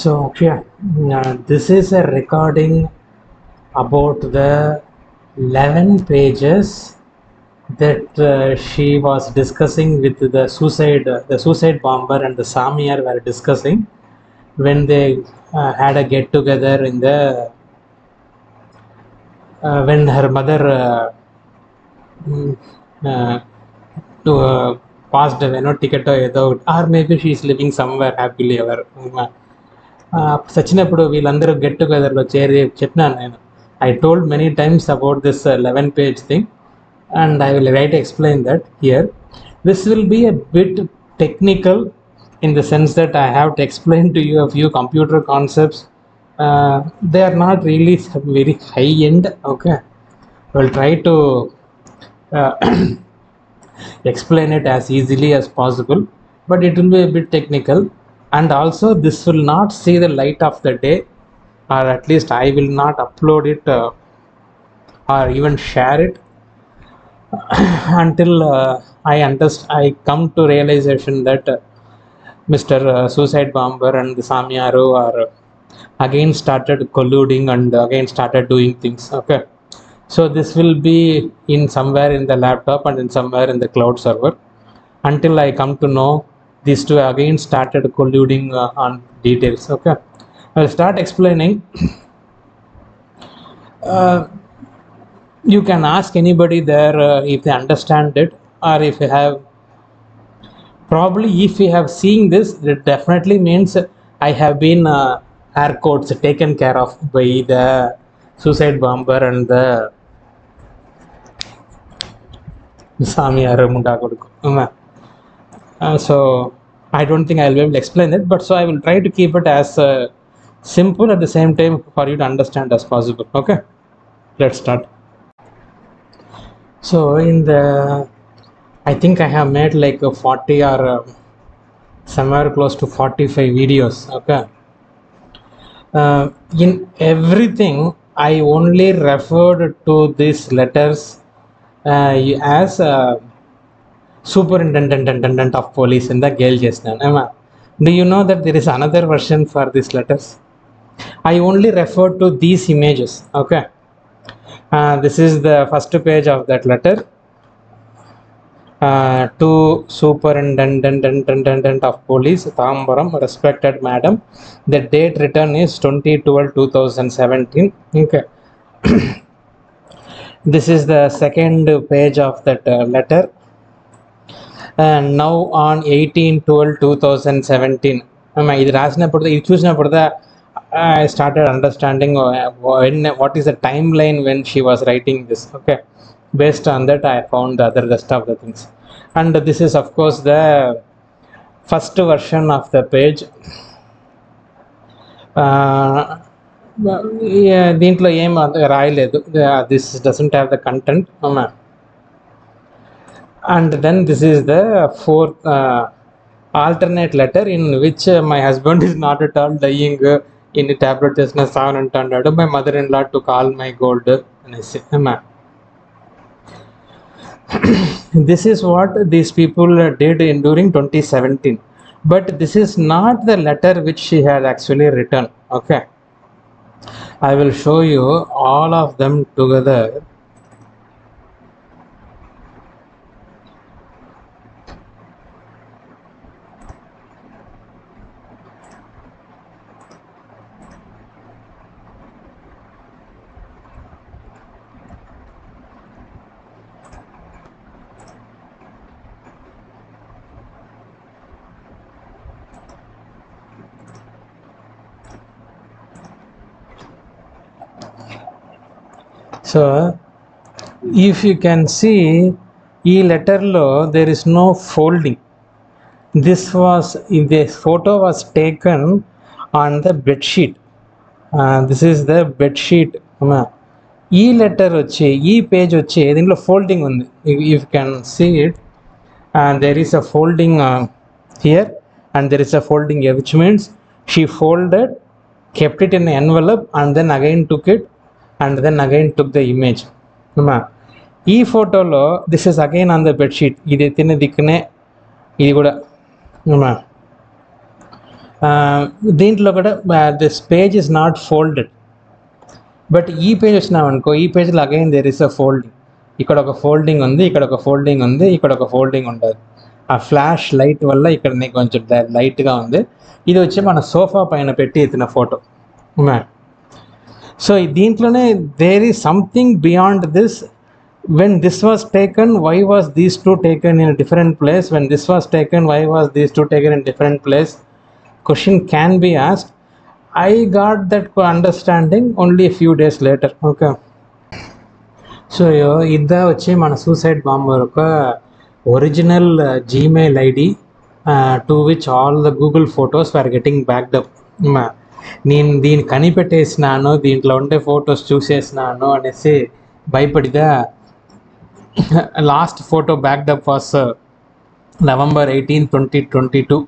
So, Akshay, this is a recording about the 11 pages that she was discussing with the suicide bomber and the Samyar were discussing when they had a get together in the when her mother mm, uh, to passed away, no ticket or maybe she's living somewhere happily ever. చచ్చినప్పుడు వీళ్ళందరూ get టుగెదర్లో చేరి చెప్పినాను నేను. I told many times about this 11 page thing and I will write explain that here. This will be a bit technical in the sense that I have to explain to you a few computer concepts. They are not really very high end. Okay, I will try to uh, explain it as easily as possible, but it will be a bit technical, and also this will not see the light of the day, or at least I will not upload it or even share it until I come to realization that Mr. Suicide Bomber and the Samyaru are again started colluding and again started doing things. Okay, so this will be in somewhere in the laptop and in somewhere in the cloud server until I come to know these two again started colluding on details. Okay, I'll start explaining. You can ask anybody there if they understand it, or if you have probably if you have seen this, it definitely means I have been air quotes taken care of by the suicide bomber and the Samyar Munda Koduku. So I don't think I'll be able to explain it, but so I will try to keep it as simple at the same time for you to understand as possible. Okay, let's start. So in the I think I have made like a 40 or somewhere close to 45 videos. Okay, in everything I only referred to these letters as superintendent of police in the Gale Jesnan. Do you know that there is another version for these letters? I only referred to these images. Okay, this is the first page of that letter. To Superintendent of Police, Tambaram, respected madam, the date written is 2012-2017. Okay. This is the second page of that letter. And now on 18/12/2017, ఇది రాసినప్పుడు ఇది చూసినప్పుడు I started understanding what is the timeline when she was writing this. Okay, based on that I found the other rest of the things, and this is of course the first version of the page. దీంట్లో ఏం రాయలేదు, this doesn't have the content. And then this is the fourth alternate letter in which my husband is not at all dying in the tablet చేసిన సావన్ అంటాడు. My mother-in-law took all my gold అనేసి. This is what these people did during 2017, but this is not the letter which she had actually written. Okay, I will show you all of them together. So if you can see, ఈ లెటర్లో there is no folding. This photo was taken on the bed sheet. This is the bed sheet. ఈ letter వచ్చి ఈ page వచ్చి దీంట్లో folding ఉంది. If you can see it, and there is a folding here and there is a folding here, which means she folded, kept it in an envelope, and then again took it and then again took the image. ఈ ఫోటోలో this is again on the bedsheet. ఇది తిన్న దిక్కునే ఇది కూడా. దీంట్లో కూడా this page is not folded. But ఈ పేజ్ వచ్చినామనుకో, ఈ పేజ్లో again there is a folding. ఇక్కడ ఒక ఫోల్డింగ్ ఉంది, ఇక్కడ ఒక ఫోల్డింగ్ ఉంది, ఇక్కడ ఒక ఫోల్డింగ్ ఉంటుంది. ఆ ఫ్లాష్ లైట్ వల్ల ఇక్కడ నీకు కొంచెం లైట్గా ఉంది. ఇది వచ్చి మన సోఫా పైన పెట్టి ఎత్తిన ఫోటో. సో దీంట్లోనే there is something beyond this. When this was taken, why was these two taken in a different place? When this was taken, why was these two taken in different place? Question can be asked. I got that understanding only a few days later. Okay. So idda vachi mana suicide bomber oka original Gmail ID to which all the Google photos were getting backed up. నేను దీన్ని కనిపెట్టేసినాను, దీంట్లో ఉండే photos చూసేసినాను అనేసి భయపడిదా. Last photo backed up was November 18, 2022.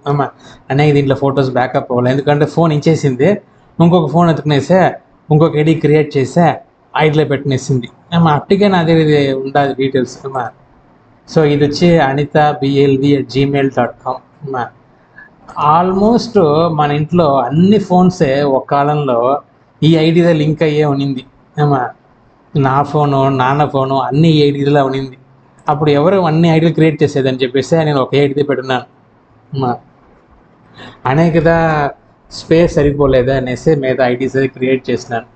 అనే దీంట్లో photos backup అవ్వాలి, ఎందుకంటే ఫోన్ ఇచ్చేసింది. ఇంకొక ఫోన్ ఎత్తుకునేసే ఇంకొక ఐడి క్రియేట్ చేసే ఐడిలో పెట్టినేసింది. అప్పటికే నాది ఇది ఉండాలి డీటెయిల్స్. సో ఇది వచ్చి anitablv@gmail.com. ఆల్మోస్ట్ మన ఇంట్లో అన్ని ఫోన్సే ఒక కాలంలో ఈ ఐడిలో లింక్ అయ్యే ఉన్నింది. నా ఫోను, నాన్న ఫోను అన్ని ఈ ఐడిలో ఉన్నింది. అప్పుడు ఎవరు అన్ని ఐడీలు క్రియేట్ చేసేదని చెప్పేసి నేను ఒక ఐడి పెట్టున్నాను. అనే కదా స్పేస్ సరిపోలేదా అనేసి మీద ఐడీస్ క్రియేట్ చేసినాను.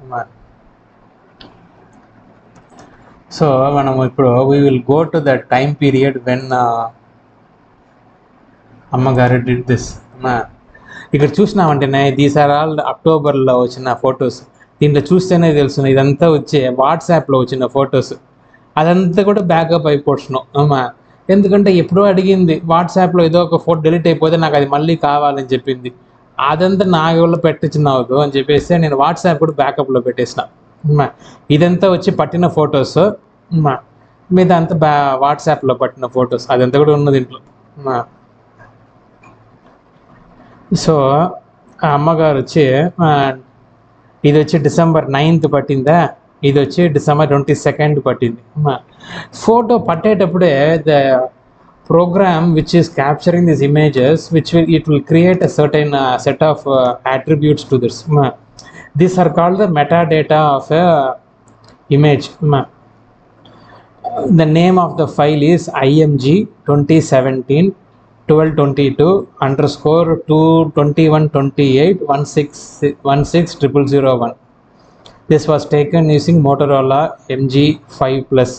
సో మనం ఇప్పుడు we will go to the time period when అమ్మగారు డిడ్ దిస్. ఇక్కడ చూసినామంటేనే దీస్ ఆర్ ఆల్ అక్టోబర్లో వచ్చిన ఫొటోస్. దీంట్లో చూస్తేనే తెలుసు ఇదంతా వచ్చే వాట్సాప్లో వచ్చిన ఫొటోస్. అదంతా కూడా బ్యాకప్ అయిపోతున్నాం. ఎందుకంటే ఎప్పుడో అడిగింది వాట్సాప్లో ఏదో ఒక ఫోటో డిలీట్ అయిపోతే నాకు అది మళ్ళీ కావాలని చెప్పింది. అదంతా నా ఎవరిలో పెట్టించినవద్దు అని చెప్పేసి నేను వాట్సాప్ కూడా బ్యాకప్లో పెట్టేసిన. ఇదంతా వచ్చి పట్టిన ఫొటోస్, మీద అంతా వాట్సాప్లో పట్టిన ఫొటోస్, అదంతా కూడా ఉన్నది ఇంట్లో. సో అమ్మగారు వచ్చి ఇది వచ్చి December 9th పట్టిందా, ఇది వచ్చి December 22nd పట్టింది. ఫోటో పట్టేటప్పుడే the program which is capturing this images it will create a certain set of attributes to this. These are called the metadata of a image. The name of the file is img 2017/1222/22128160001. This was taken using Motorola MG5 Plus.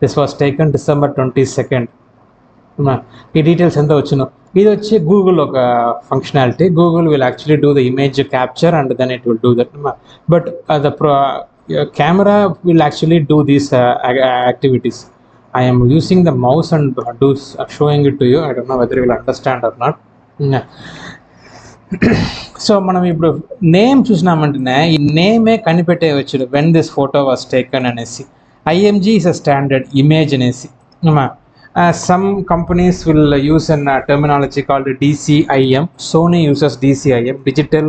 This was taken December 22nd. ఈ details ఎంత వచ్చినో ఇది వచ్చి Google ఒక functionality. Google will actually do the image capture and then it will do that. But the camera will actually do these activities. I am using the mouse and showing it to you. I don't know whether you will understand or not. So మనం ఇప్పుడు name చూసినామంటేనే ఈ నేమే కనిపెట్టేవచ్చు when this photo was taken అనేసి. IMG is a standard image అనేసి. Some companies will use a terminology called DCIM. Sony uses DCIM, digital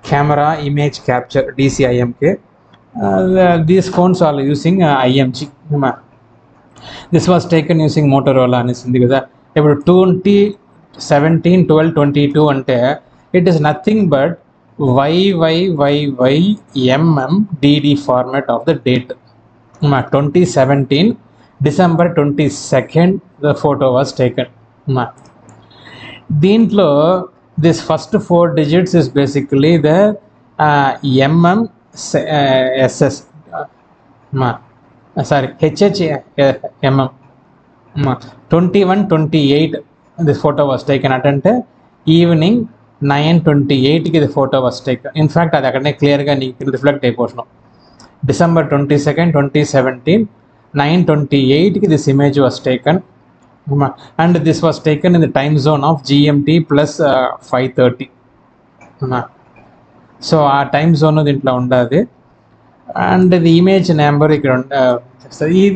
camera image capture, DCIMK. These phones are using IMG. This was taken using Motorola అనేసింది కదా. ఇప్పుడు 2017/12/22 అంటే it is nothing but YYYYMMDD format of the date. 2017 December 22nd the photo was taken. దీంట్లో this first 4 digits is basically the HHMM. HHMM. 21/28 this photo was taken at అంటే evening 9:28కి the photo was taken. In fact అది అక్కడనే క్లియర్గా నీకు reflect అయిపోతున్నాం. December 22nd 2017 9:28కి this image was taken. And this was taken in the time zone of GMT plus 5:30. So ఆ time zone దీంట్లో ఉండదు. And the image number ఇక్కడ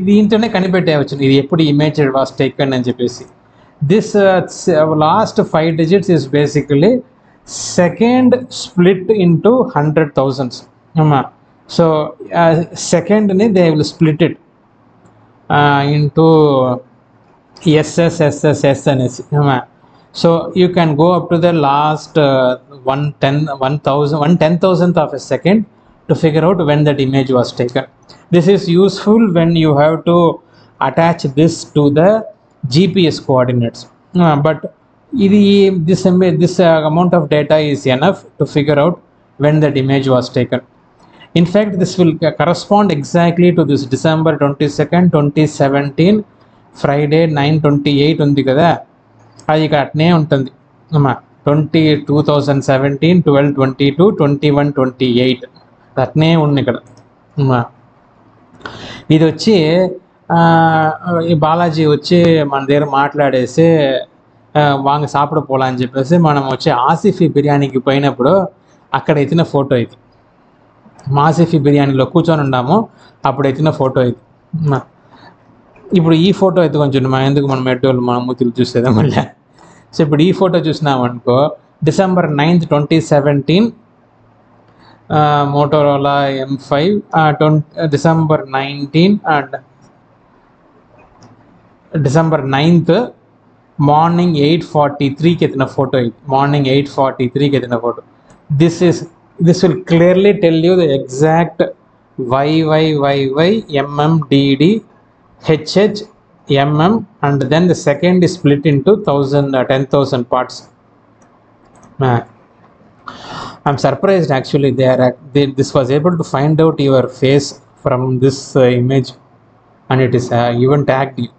దీంతోనే కనిపెట్టేవచ్చు ఇది ఎప్పుడు ఇమేజ్ వాస్ టేకన్ అని చెప్పేసి. This last 5 digits is basically second split into 100,000. So సెకండ్ని they will split it into SSSSS అనేసి. So you can go up to the last 1/10,000th of a second to figure out when that image was taken. This is useful when you have to attach this to the GPS coordinates. But this amount of data is enough to figure out when that image was taken. In fact, this will correspond exactly to this December 22nd, 2017, Friday 9:28 ఉంది కదా, అది ఇక్కడ అట్నే ఉంటుంది అమ్మా. 2017, 12/22, 21/28 అట్నే ఉంది ఇక్కడ అమ్మా. ఇది వచ్చి ఈ బాలాజీ వచ్చి మన దగ్గర మాట్లాడేసి వాంగ సాపిడ పోలా అని చెప్పేసి మనం వచ్చి ఆసిఫీ బిర్యానీకి పోయినప్పుడు అక్కడ ఎత్తిన ఫోటో ఇది. ఆసిఫీ బిర్యానీలో కూర్చొని ఉన్నాము, అప్పుడు ఎత్తిన ఫోటో ఇది. ఇప్పుడు ఈ ఫోటో అయితే కొంచెం ఎందుకు మనం ఎడ్డోళ్ళు మన మూతులు చూసేదా మళ్ళీ. సో ఇప్పుడు ఈ photo చూసినామనుకో, December 9th, 2017, Motorola M5, December 19 and December 9th morning 8:43కి ఎత్తిన ఫోటో ఇది. మార్నింగ్ 8:43కి ఎత్తిన photo. This will clearly tell you the exact YYYY MMDD HH MM, and then the second is split into 10,000 parts. I'm surprised actually this was able to find out your face from this image, and it is even tagged you.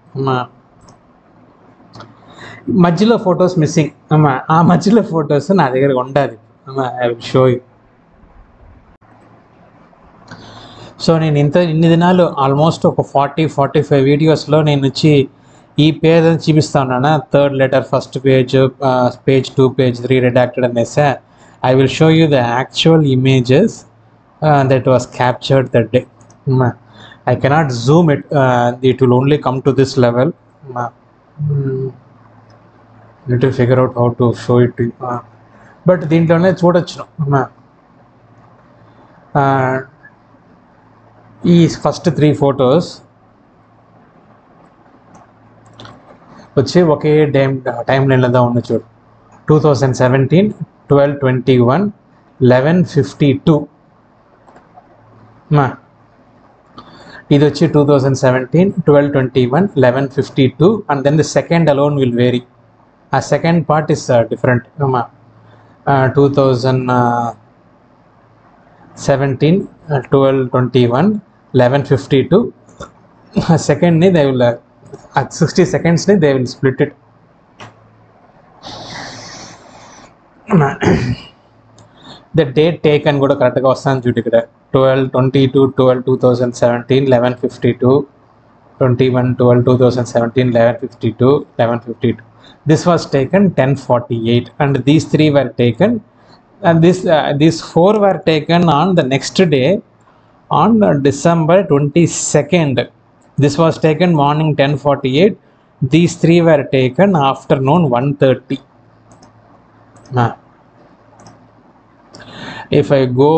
మధ్యలో photos missing అమ్మా. ఆ మధ్యలో photos నా దగ్గర ఉండాలి అమ్మా. I will show you. So నేను ఇన్ని దినాలు ఆల్మోస్ట్ ఒక 40-45 వీడియోస్లో నేను వచ్చి ఈ పేజ్ అని చూపిస్తా ఉన్నాను. 3rd letter, 1st page, page 2, page 3 redacted అనేసి. I will show you the actual images that was captured that day. I cannot zoom it. It will only come to this level. Need to figure out how to show it to you. But దీంట్లోనే చూడొచ్చు. ఈ first 3 photos వచ్చి ఒకే time లైన్లో ఉన్న చూడు. 2017, 12/21, 11:52. ఇది వచ్చి 2017, 12/21, 11:52, and then the second alone will vary. A second part is different. 2017, 12/21, 11:52. Second ni they will at 60 seconds ni they will split it. The date taken కూడా కరెక్ట్గా వస్తాను చూడు ఇక్కడ. 12/22/12/2017, 11:52, 21/12/2017, 11:52, 11:52. This was taken 10:48, and these 3 were taken, and these 4 were taken on the next day, on December 22nd. This was taken morning 10:48. These 3 were taken afternoon 1:30. If I go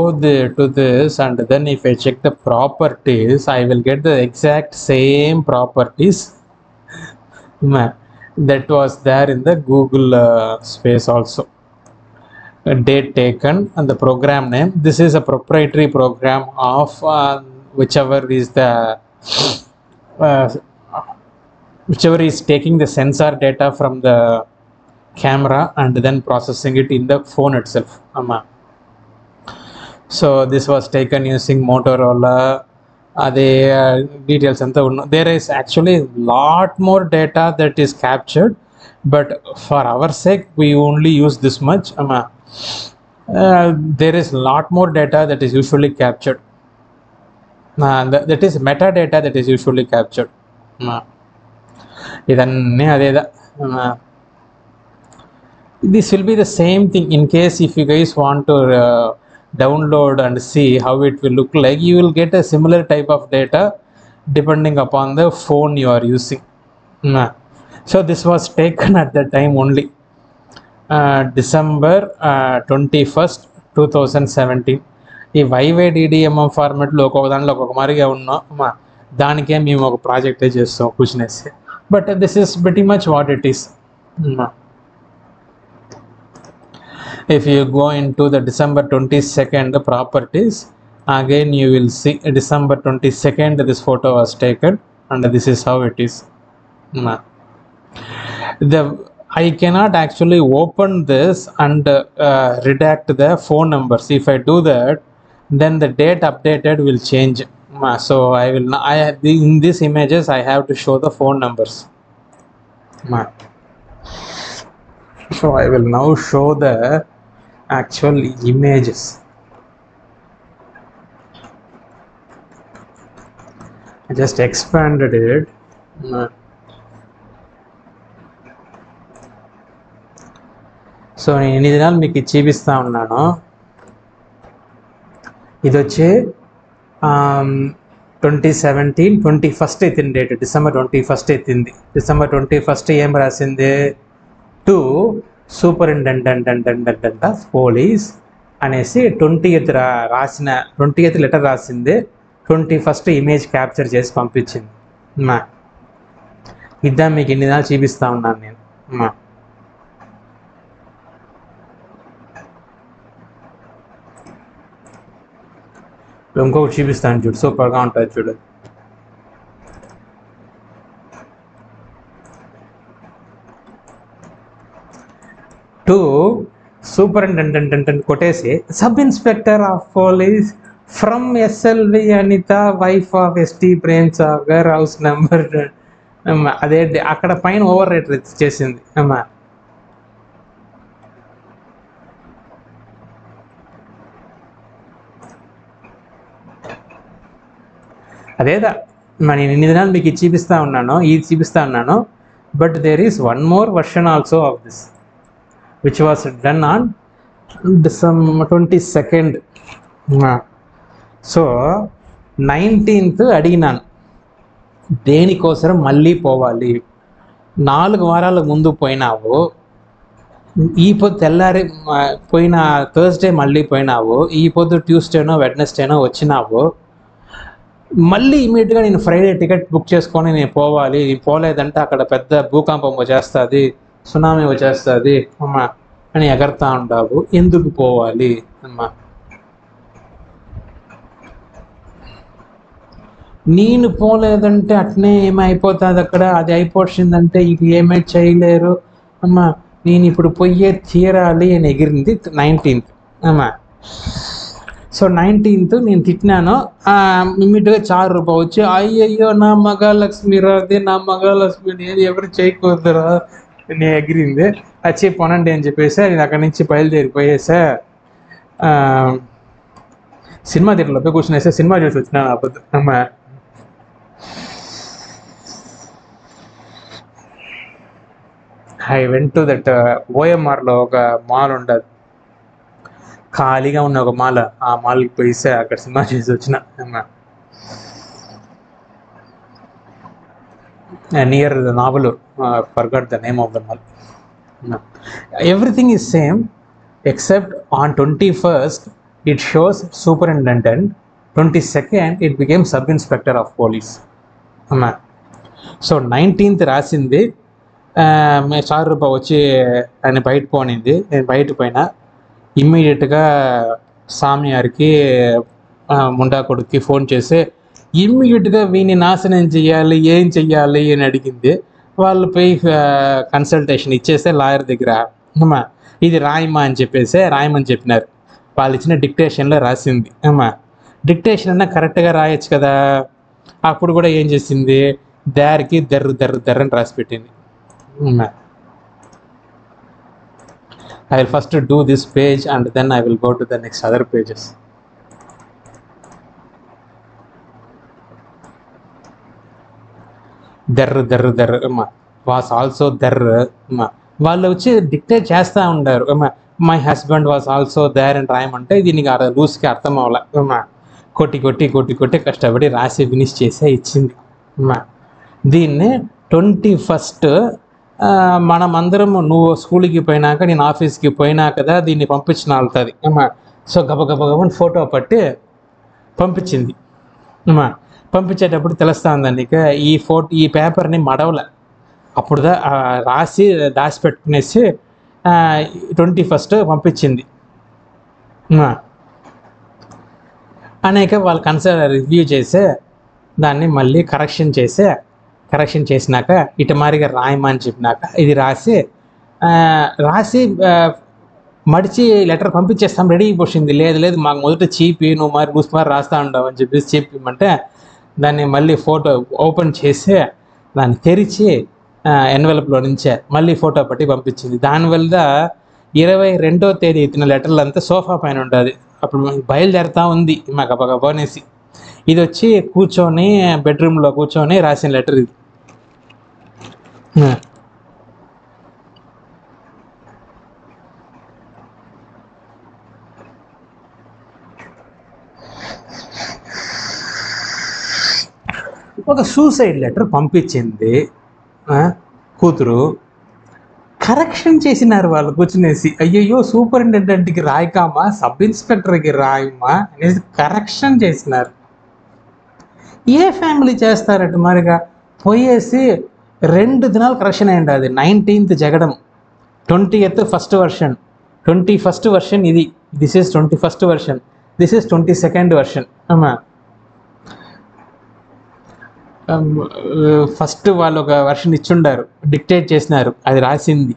to this and then if I check the properties, I will get the exact same properties that was there in the Google space also. Date taken and the program name. This is a proprietary program of whichever is taking the sensor data from the camera and then processing it in the phone itself. So this was taken using Motorola. Details anta unna. There is actually lot more data that is captured, but for our sake we only use this much. There is lot more data that is usually captured. That is metadata that is usually captured. Idanne adeda. This will be the same thing in case if you guys want to download and see how it will look like. You will get a similar type of data depending upon the phone you are using. So this was taken at that time only. December 21st, 2017. ఈ YYDDMM ఫార్మాట్లో ఒక్కొక్క దాంట్లో ఒక్కొక్క మారిగా ఉన్నాం. దానికే మేము ఒక ప్రాజెక్టే చేస్తాం కూర్చునేసి. But this is very much what it is. If you go into the December 22nd properties, again you will see December 22nd this photo was taken, and this is how it is. I cannot actually open this and redact the phone numbers. If I do that, then the date updated will change. So I will not, in these images I have to show the phone numbers. So I will now show the actual images. I just expanded it. So నేను ఎన్ని దినాలు మీకు చూపిస్తూ ఉన్నాను. ఇది వచ్చి 2017 21st ఎత్తింది date, December 21st ఎత్తింది. December 21st ఏం రాసింది, టు సూపరింటెండెంట్ ఆఫ్ పోలీస్ అనేసి 20th రాసిన 20th లెటర్ రాసింది. 21st ఇమేజ్ క్యాప్చర్ చేసి పంపించింది. ఇద్దాం మీకు ఎన్ని దినాలు చూపిస్తూ ఉన్నాను నేను. ఇంకొకటి చూపిస్తాను చూడు, సూపర్గా ఉంటుంది చూడు. టు సూపరింటెండెంట్ కొట్టేసి sub inspector of police from SLV Anitha wife of ST Prem Sagar house number, అదే అక్కడ పైన ఓవర్ రేట్ చేసింది అమ్మా. అదేదా నేను ఇన్ని దినాలు మీకు ఇది చూపిస్తూ ఉన్నాను, ఇది చూపిస్తూ ఉన్నాను. But there is one more version also of this which was done on December 22nd. So 19th అడిగినాను, దేనికోసం మళ్ళీ పోవాలి, 4 వారాల ముందు పోయినావు, ఈ పొద్దు తెల్లారి పోయిన థర్స్డే మళ్ళీ పోయినావు, ఈ పొద్దు ట్యూస్డేనో వెడ్నెస్డేనో వచ్చినావు, మళ్ళీ ఇమీడియట్గా నేను ఫ్రైడే టికెట్ బుక్ చేసుకొని నేను పోవాలి, పోలేదంటే అక్కడ పెద్ద భూకంపం వచ్చేస్తుంది, సునామీ వచ్చేస్తుంది అమ్మా అని ఎగరుతా ఉంటావు, ఎందుకు పోవాలి అమ్మా? నేను పోలేదంటే అట్నే ఏమైపోతుంది అక్కడ, అది అయిపోతుందంటే ఇక ఏమై చేయలేరు అమ్మా, నేను ఇప్పుడు పోయే తీరాలి అని ఎగిరింది 19th అమ్మా. సో 19th నేను తిట్టినాను, ఇమ్మీడియట్గా 4 రూపాయలు వచ్చి, అయ్యయ్యో నా మహాలక్ష్మి రాదే, నా మహాలక్ష్మి నేను ఎవరు చేయకూడదురా నేను ఎగిరింది, వచ్చి పొనండి అని చెప్పేసి నేను అక్కడి నుంచి బయలుదేరిపోయేసా. సినిమా థియేటర్లో పోయి కూర్చునేసా, సినిమా చూసి వచ్చినాను అబద్ధం అమ్మా. ఐ వెంట్ టు దట్ ఓఎంఆర్లో ఒక మాల్ ఉండదు, ఖాళీగా ఉన్న ఒక మాల్, ఆ మాల్కి పోయిస్తే అక్కడ సినిమా చేసి వచ్చిన అమ్మా. Near the naval, forgot the name of the mall. Everything is same except on 21st it shows superintendent, 22nd it became sub inspector of police అమ్మా. సో 19th రాసింది, 4 రూపాయలు వచ్చి ఆయన బయట పోనింది, నేను బయట పోయినా, ఇమ్మీడియట్గా సామియార్కి ముండా కొడుక్కి ఫోన్ చేసి ఇమ్మీడియట్గా వీని నాశనం చేయాలి, ఏం చెయ్యాలి అని అడిగింది. వాళ్ళు పోయి కన్సల్టేషన్ ఇచ్చేస్తే లాయర్ దగ్గర అమ్మా ఇది రాయమా అని చెప్పేసి రాయమని చెప్పినారు. వాళ్ళు ఇచ్చిన డిక్టేషన్లో రాసింది అమ్మా. డిక్టేషన్ అన్నా కరెక్ట్గా రాయొచ్చు కదా, అప్పుడు కూడా ఏం చేసింది, దారికి దర్రని రాసి పెట్టింది అమ్మా. I will first do this page and then I will go to the next other pages. There was also there. వాళ్ళు వచ్చి డిక్టేట్ చేస్తూ ఉంటారు అమ్మా. My husband was also there and రాయమంటే దీనికి లూస్కి అర్థం అవ్వాల అమ్మా. కొట్టి కష్టపడి రాసి ఫినిష్ చేసే ఇచ్చింది అమ్మా. దీన్ని 21st మనమందరం నువ్వు స్కూల్కి పోయినాక నేను ఆఫీస్కి పోయినా కదా దీన్ని పంపించిన వెళ్తుంది అమ్మా. సో గబగబని ఫోటో పట్టి పంపించింది అమ్మా. పంపించేటప్పుడు తెలుస్తుందండి ఇక ఈ పేపర్ని మడవలే, అప్పుడు రాసి దాచిపెట్టుకునేసి 21st పంపించింది. అనేక వాళ్ళు రివ్యూ చేసే దాన్ని మళ్ళీ కరెక్షన్ చేసినాక ఇటమారిగా రాయమని చెప్పినాక ఇది రాసి మడిచి లెటర్ పంపించేస్తాం, రెడీ అయిపోయింది. లేదు మాకు మొదట చీపి, నువ్వు మరి రాస్తా ఉంటావు అని చెప్పేసి చెప్పమంటే దాన్ని మళ్ళీ ఫోటో ఓపెన్ చేసి దాన్ని తెరిచి ఎన్వెలప్లో నుంచే మళ్ళీ ఫోటో పట్టి పంపించింది. దానివల్ల 22వ తేదీ ఇచ్చిన లెటర్లు అంతా సోఫా పైన ఉంటుంది. అప్పుడు బయలుదేరుతా ఉంది మాకు గబగబనేసి. ఇది వచ్చి కూర్చొని బెడ్రూమ్లో కూర్చొని రాసిన లెటర్ ఇది. ఒక సూసైడ్ లెటర్ పంపించింది కూతురు. కరెక్షన్ చేసినారు వాళ్ళు కూర్చునేసి. అయ్యయ్యో సూపరింటెండెంట్కి రాయకామా, సబ్ ఇన్స్పెక్టర్కి రాయమా అనేసి కరెక్షన్ చేసినారు. ఏ ఫ్యామిలీ చేస్తారట మరిగా పోయేసి 2 దినాలు కరెక్షన్ అయ్యింది. అది 19th జగడం, 20th first version, 21st version ఇది. This is 21st version, this is 22nd version. అమ్మా ఫస్ట్ వాళ్ళు ఒక వర్షన్ ఇచ్చుండారు, డిక్టేట్ చేసినారు, అది రాసింది.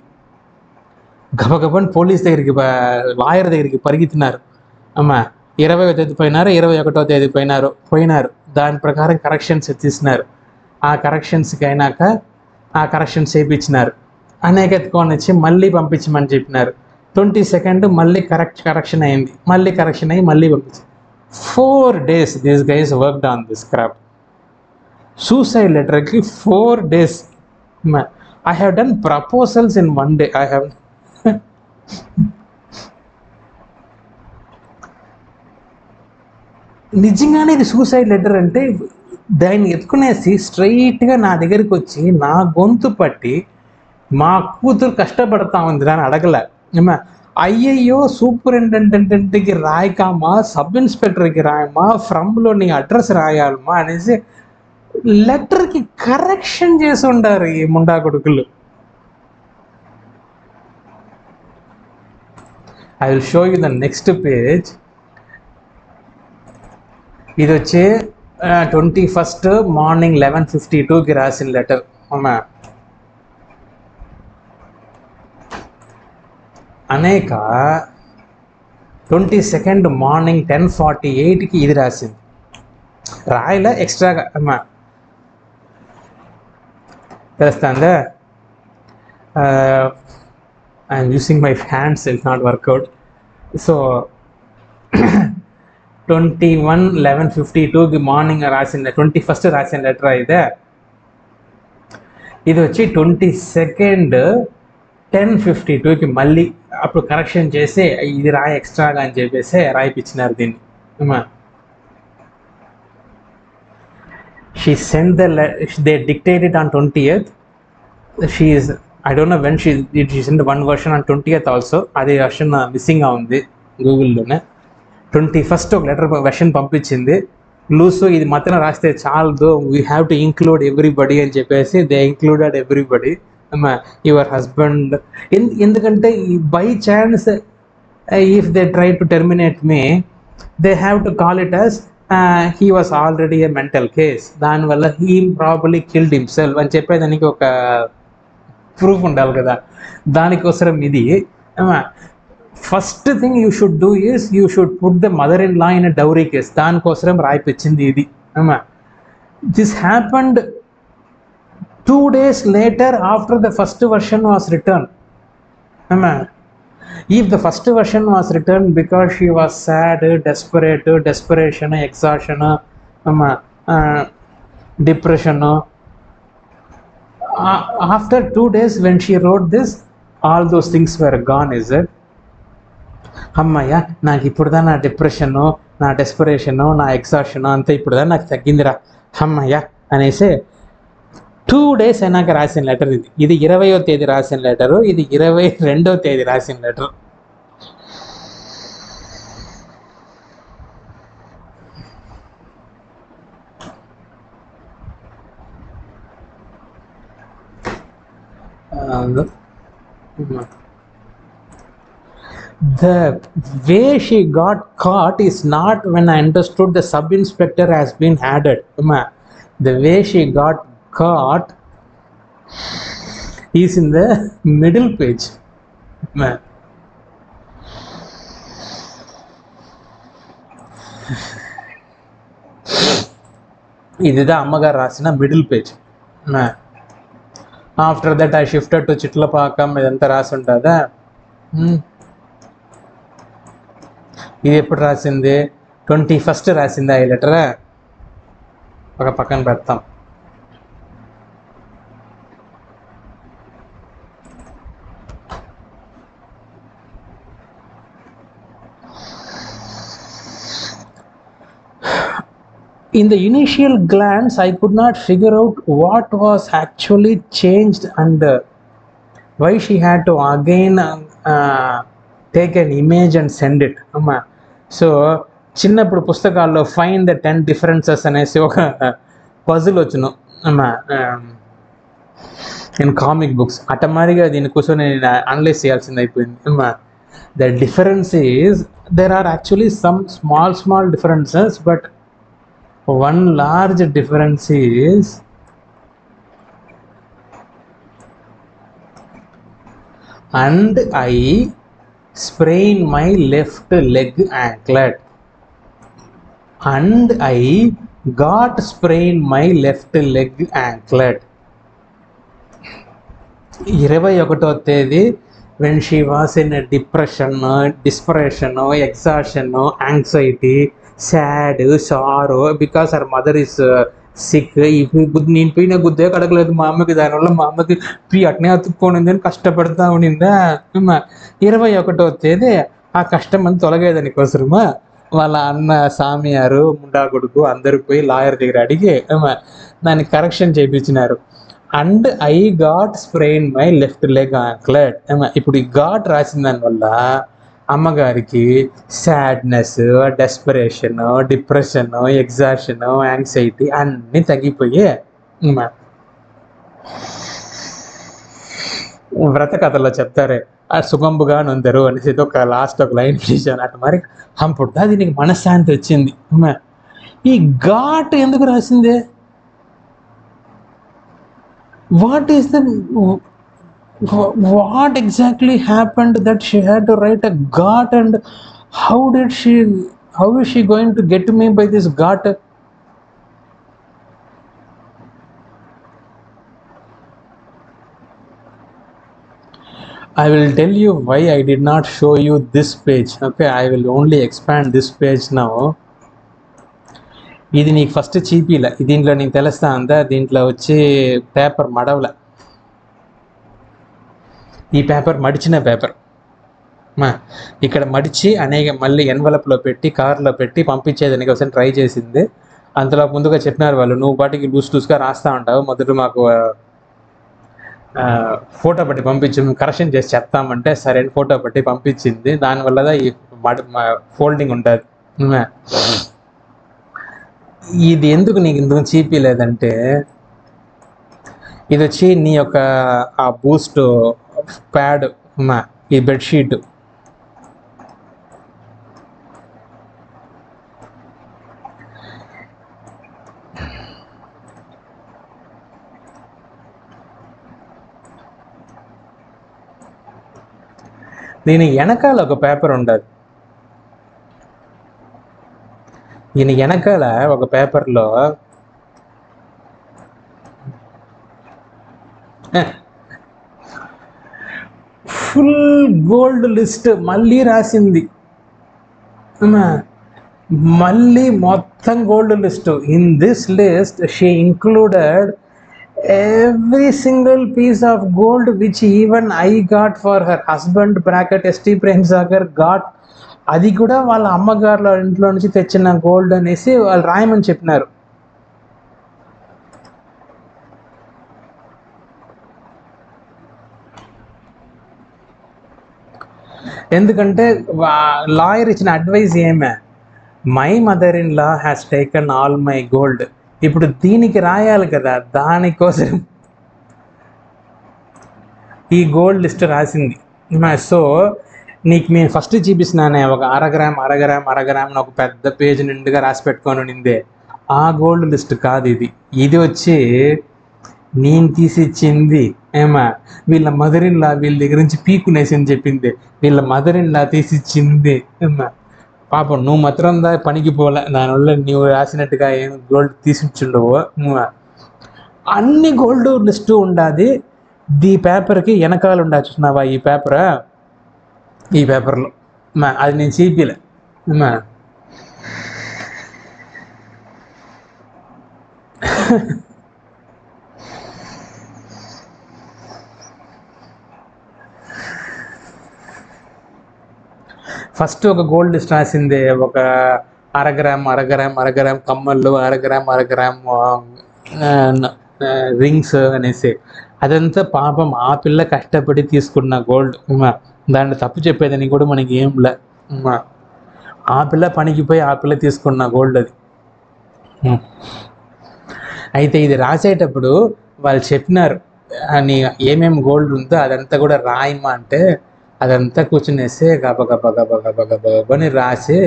గబగబని పోలీస్ దగ్గరికి, లాయర్ దగ్గరికి పరిగెత్తినారు. అమ్మా 20వ తేదీ పోయినారు, 21వ తేదీ పోయినారు. దాని ప్రకారం కరెక్షన్స్ తీసినారు. ఆ కరెక్షన్స్కి అయినాక ఆ కరెక్షన్స్ చేయించినారు. అనేక ఎత్తుకొని వచ్చి మళ్ళీ పంపించమని చెప్పినారు. 22nd మళ్ళీ కరెక్షన్ అయింది, మళ్ళీ కరెక్షన్ అయ్యి మళ్ళీ పంపించారు. 4 days these guys worked on this craft. Suicide లెటర్కి 4 days. I have done proposals in 1 day. I have నిజంగానే ఇది సూసైడ్ లెటర్ అంటే దాన్ని ఎత్తుకునేసి స్ట్రైట్గా నా దగ్గరికి వచ్చి నా గొంతు పట్టి మా కూతురు కష్టపడతా ఉంది, దాన్ని అడగలే. అయ్యయ్యో సూపరింటెండెంట్కి రాయకామా, సబ్ ఇన్స్పెక్టర్కి రాయమా, ఫ్రమ్లో నీ అడ్రస్ రాయాలమ్మా అనేసి లెటర్కి కరెక్షన్ చేసి ఉండారు ఈ ముండా కొడుకులు. I will show you the next page. ఇది వచ్చి 21st మార్నింగ్ 11:52కి రాసిన లెటర్. అవునా, అనేక 22nd మార్నింగ్ 10:48కి ఇది రాసింది. రాయలే ఎక్స్ట్రాగా. అమ్మా తెలుస్తుందా? I'm using my hands, it not work out. So 21/11/52కి మార్నింగ్ రాసిన 21st రాసిన లెటర్ అయితే. ఇది వచ్చి 22nd 10:52కి మళ్ళీ అప్పుడు కరెక్షన్ చేసి ఇది రాయి ఎక్స్ట్రాగా అని చెప్పేసి రాయిపించినారు దీన్ని. She sent they dictated on 20th. She is, I don't know when she sent one version on 20th also. అది వర్షన్ మిస్సింగ్గా ఉంది గూగుల్లోనే. 21st ఒక లెటర్ వెర్షన్ పంపించింది. లూసు ఇది మాత్రం రాస్తే చాలదు, we have to include everybody అని చెప్పేసి they included everybody. Your husband, ఎందుకంటే by chance if they try to terminate me they have to call it as he was already a mental case, దానివల్ల he probably killed himself అని చెప్పేదానికి ఒక proof ఉండాలి కదా. దానికోసం ఇది first thing you should do is you should put the mother in law in a dowry case. దానికోసం రాయిపించింది ఇది. This happened 2 days later after the first version was written. If the first version was written because she was sad, desperation, exhaustion, depression, after 2 days when she wrote this, all those things were gone, is it? అమ్మయ్య, నాకు ఇప్పుడుదా నా depression, నా డెస్పరేషను, నా exhaustion అంతా ఇప్పుడుదా నాకు తగ్గిందిరా అమ్మయ్య అనేసి 2 days అయినాక రాసిన లెటర్ ఇది. ఇది 20వ తేదీ రాసిన లెటరు, ఇది 22వ తేదీ రాసిన letter. The way she got caught is not when I understood the sub inspector has been added. The way she got caught is in the middle page. ఇదిదా అమ్మగారు రాసిన middle page. After that I shifted to Chitlapakkam, ఇదంతా రాసి ఉంటుందా. ఇది ఎప్పుడు రాసింది? 21st రాసింది ఈ లెటర్. ఒక పక్కన పెడతాం. In the initial glance, I could not figure out what was actually changed and why she had to again take an image and send it. So చిన్నప్పుడు పుస్తకాల్లో ఫైండ్ ద 10 differences అనేసి ఒక puzzle వచ్చును in comic books. అటమారిగా దీన్ని కూర్చొని నేను analyse చేయాల్సింది అయిపోయింది. The difference is there are actually some small differences, but one large difference is and I sprained my left leg anklet and I got sprained my left leg anklet. 21వ తేదీ when she was in a depression, desperation, exhaustion, anxiety, sad, sorrow because her mother is sick. నేను పోయిన గుద్దే కడగలేదు మా అమ్మకి, దానివల్ల మా అమ్మకి అట్నే అతుక్కోనింది అని కష్టపడతా ఉండిందా. 21వ తేదీ ఆ కష్టం అని తొలగేదాని కోసమా వాళ్ళ అన్న సామియారు ముండా కొడుకు అందరూ పోయి లాయర్ దగ్గర అడిగి దాన్ని కరెక్షన్ చేయించినారు. And I got sprain my left leg anklet. ఇప్పుడు ఈ గాట్ రాసిన దానివల్ల అమ్మగారికి sadness, desperation, depression, exhaustion, anxiety అన్నీ తగ్గిపోయి వ్రత కథలో చెప్తారే సుగంబుగా నొందరు అనేసి ఒక లాస్ట్ ఒక లైన్ చేశాను. అటు మరి హంపుడ్డా దీనికి మనశ్శాంతి వచ్చింది. ఈ ఘాట్ ఎందుకు రాసిందే? What exactly happened that she had to write a ghat, and how is she going to get me by this ghat? I will tell you why I did not show you this page. Okay, I will only expand this page now. ఇది నీకు first చీపీల, దీంట్లో నీకు తెలుస్తా అందా, దీంట్లో వచ్చి paper మడవల, ఈ paper మడిచిన paper ఇక్కడ మడిచి అనేక మళ్ళీ ఎన్వలప్లో పెట్టి కార్లో పెట్టి పంపించేదానికి ఒకసారి ట్రై చేసింది. అంతలో ముందుగా చెప్పినారు వాళ్ళు, నువ్వు వాటికి లూస్గా రాస్తూ ఉంటావు, మొదట మాకు ఫోటో పెట్టి పంపించి మేము కరెక్షన్ చేసి చెప్తామంటే సరే ఫోటో పెట్టి పంపించింది. దానివల్ల ఈ ఫోల్డింగ్ ఉంటుంది. ఇది ఎందుకు నీకు ఇందుకు చీపీ లేదంటే, ఇది వచ్చి నీ యొక్క ఆ బూస్ట్ ప్యాడ్, ఈ బెడ్షీట్ దీని వెనకాల ఒక పేపర్ ఉండదు. దీని వెనకాల ఒక పేపర్లో ఫుల్ గోల్డ్ లిస్ట్ మళ్ళీ రాసింది. మళ్ళీ మొత్తం gold list. In this list she included every single piece of gold which even I got for her husband bracket ST Prem Sagar got. అది కూడా వాళ్ళ అమ్మగారుల ఇంట్లో నుంచి తెచ్చిన గోల్డ్ అనేసి వాళ్ళు రాయమని చెప్పినారు. ఎందుకంటే లాయర్ ఇచ్చిన అడ్వైజ్ ఏమే, my mother in law has taken all my gold. ఇప్పుడు దీనికి రాయాలి కదా, దానికోసం ఈ గోల్డ్ లిస్ట్ రాసింది. సో నీకు నేను ఫస్ట్ చూపిస్తున్నానే ఒక అరగ్రామ్ ఒక పెద్ద పేజ్ నిండుగా రాసి పెట్టుకొని ఉండిందే, ఆ గోల్డ్ లిస్ట్ కాదు ఇది. ఇది వచ్చి నేను తీసి ఇచ్చింది ఏమా, వీళ్ళ మదర్ ఇన్ లా వీళ్ళ దగ్గర నుంచి పీకునేసింది చెప్పింది, వీళ్ళ మదర్ ఇన్ లా తీసి ఇచ్చింది ఏమా. పాపం నువ్వు మాత్రం పనికి పోలే, దానివల్ల నువ్వు రాసినట్టుగా ఏం గోల్డ్ తీసిచ్చుండవు. అన్ని గోల్డ్ లిస్టు ఉండాది. ఈ పేపర్కి వెనకాల ఉండా చూసినావా ఈ పేపర్, ఈ పేపర్లో అది నేను చూపిలే మా. ఫస్ట్ ఒక గోల్డ్ లిస్ట్ రాసింది, ఒక అరగ్రామ్ కమ్మళ్ళు, అరగ్రామ్ రింగ్స్ అనేసి. అదంతా పాపం ఆ పిల్ల కష్టపడి తీసుకున్న గోల్డ్. దాంట్లో తప్పు చెప్పేదని కూడా మనకి ఏం లే. ఆ పిల్ల పనికి పోయి ఆ పిల్ల తీసుకున్న గోల్డ్ అది. అయితే ఇది రాసేటప్పుడు వాళ్ళు చెప్పినారు, నీ ఏమేమి గోల్డ్ ఉందో అదంతా కూడా రాయమా అంటే, అదంతా కూర్చునేసి గబని రాసి,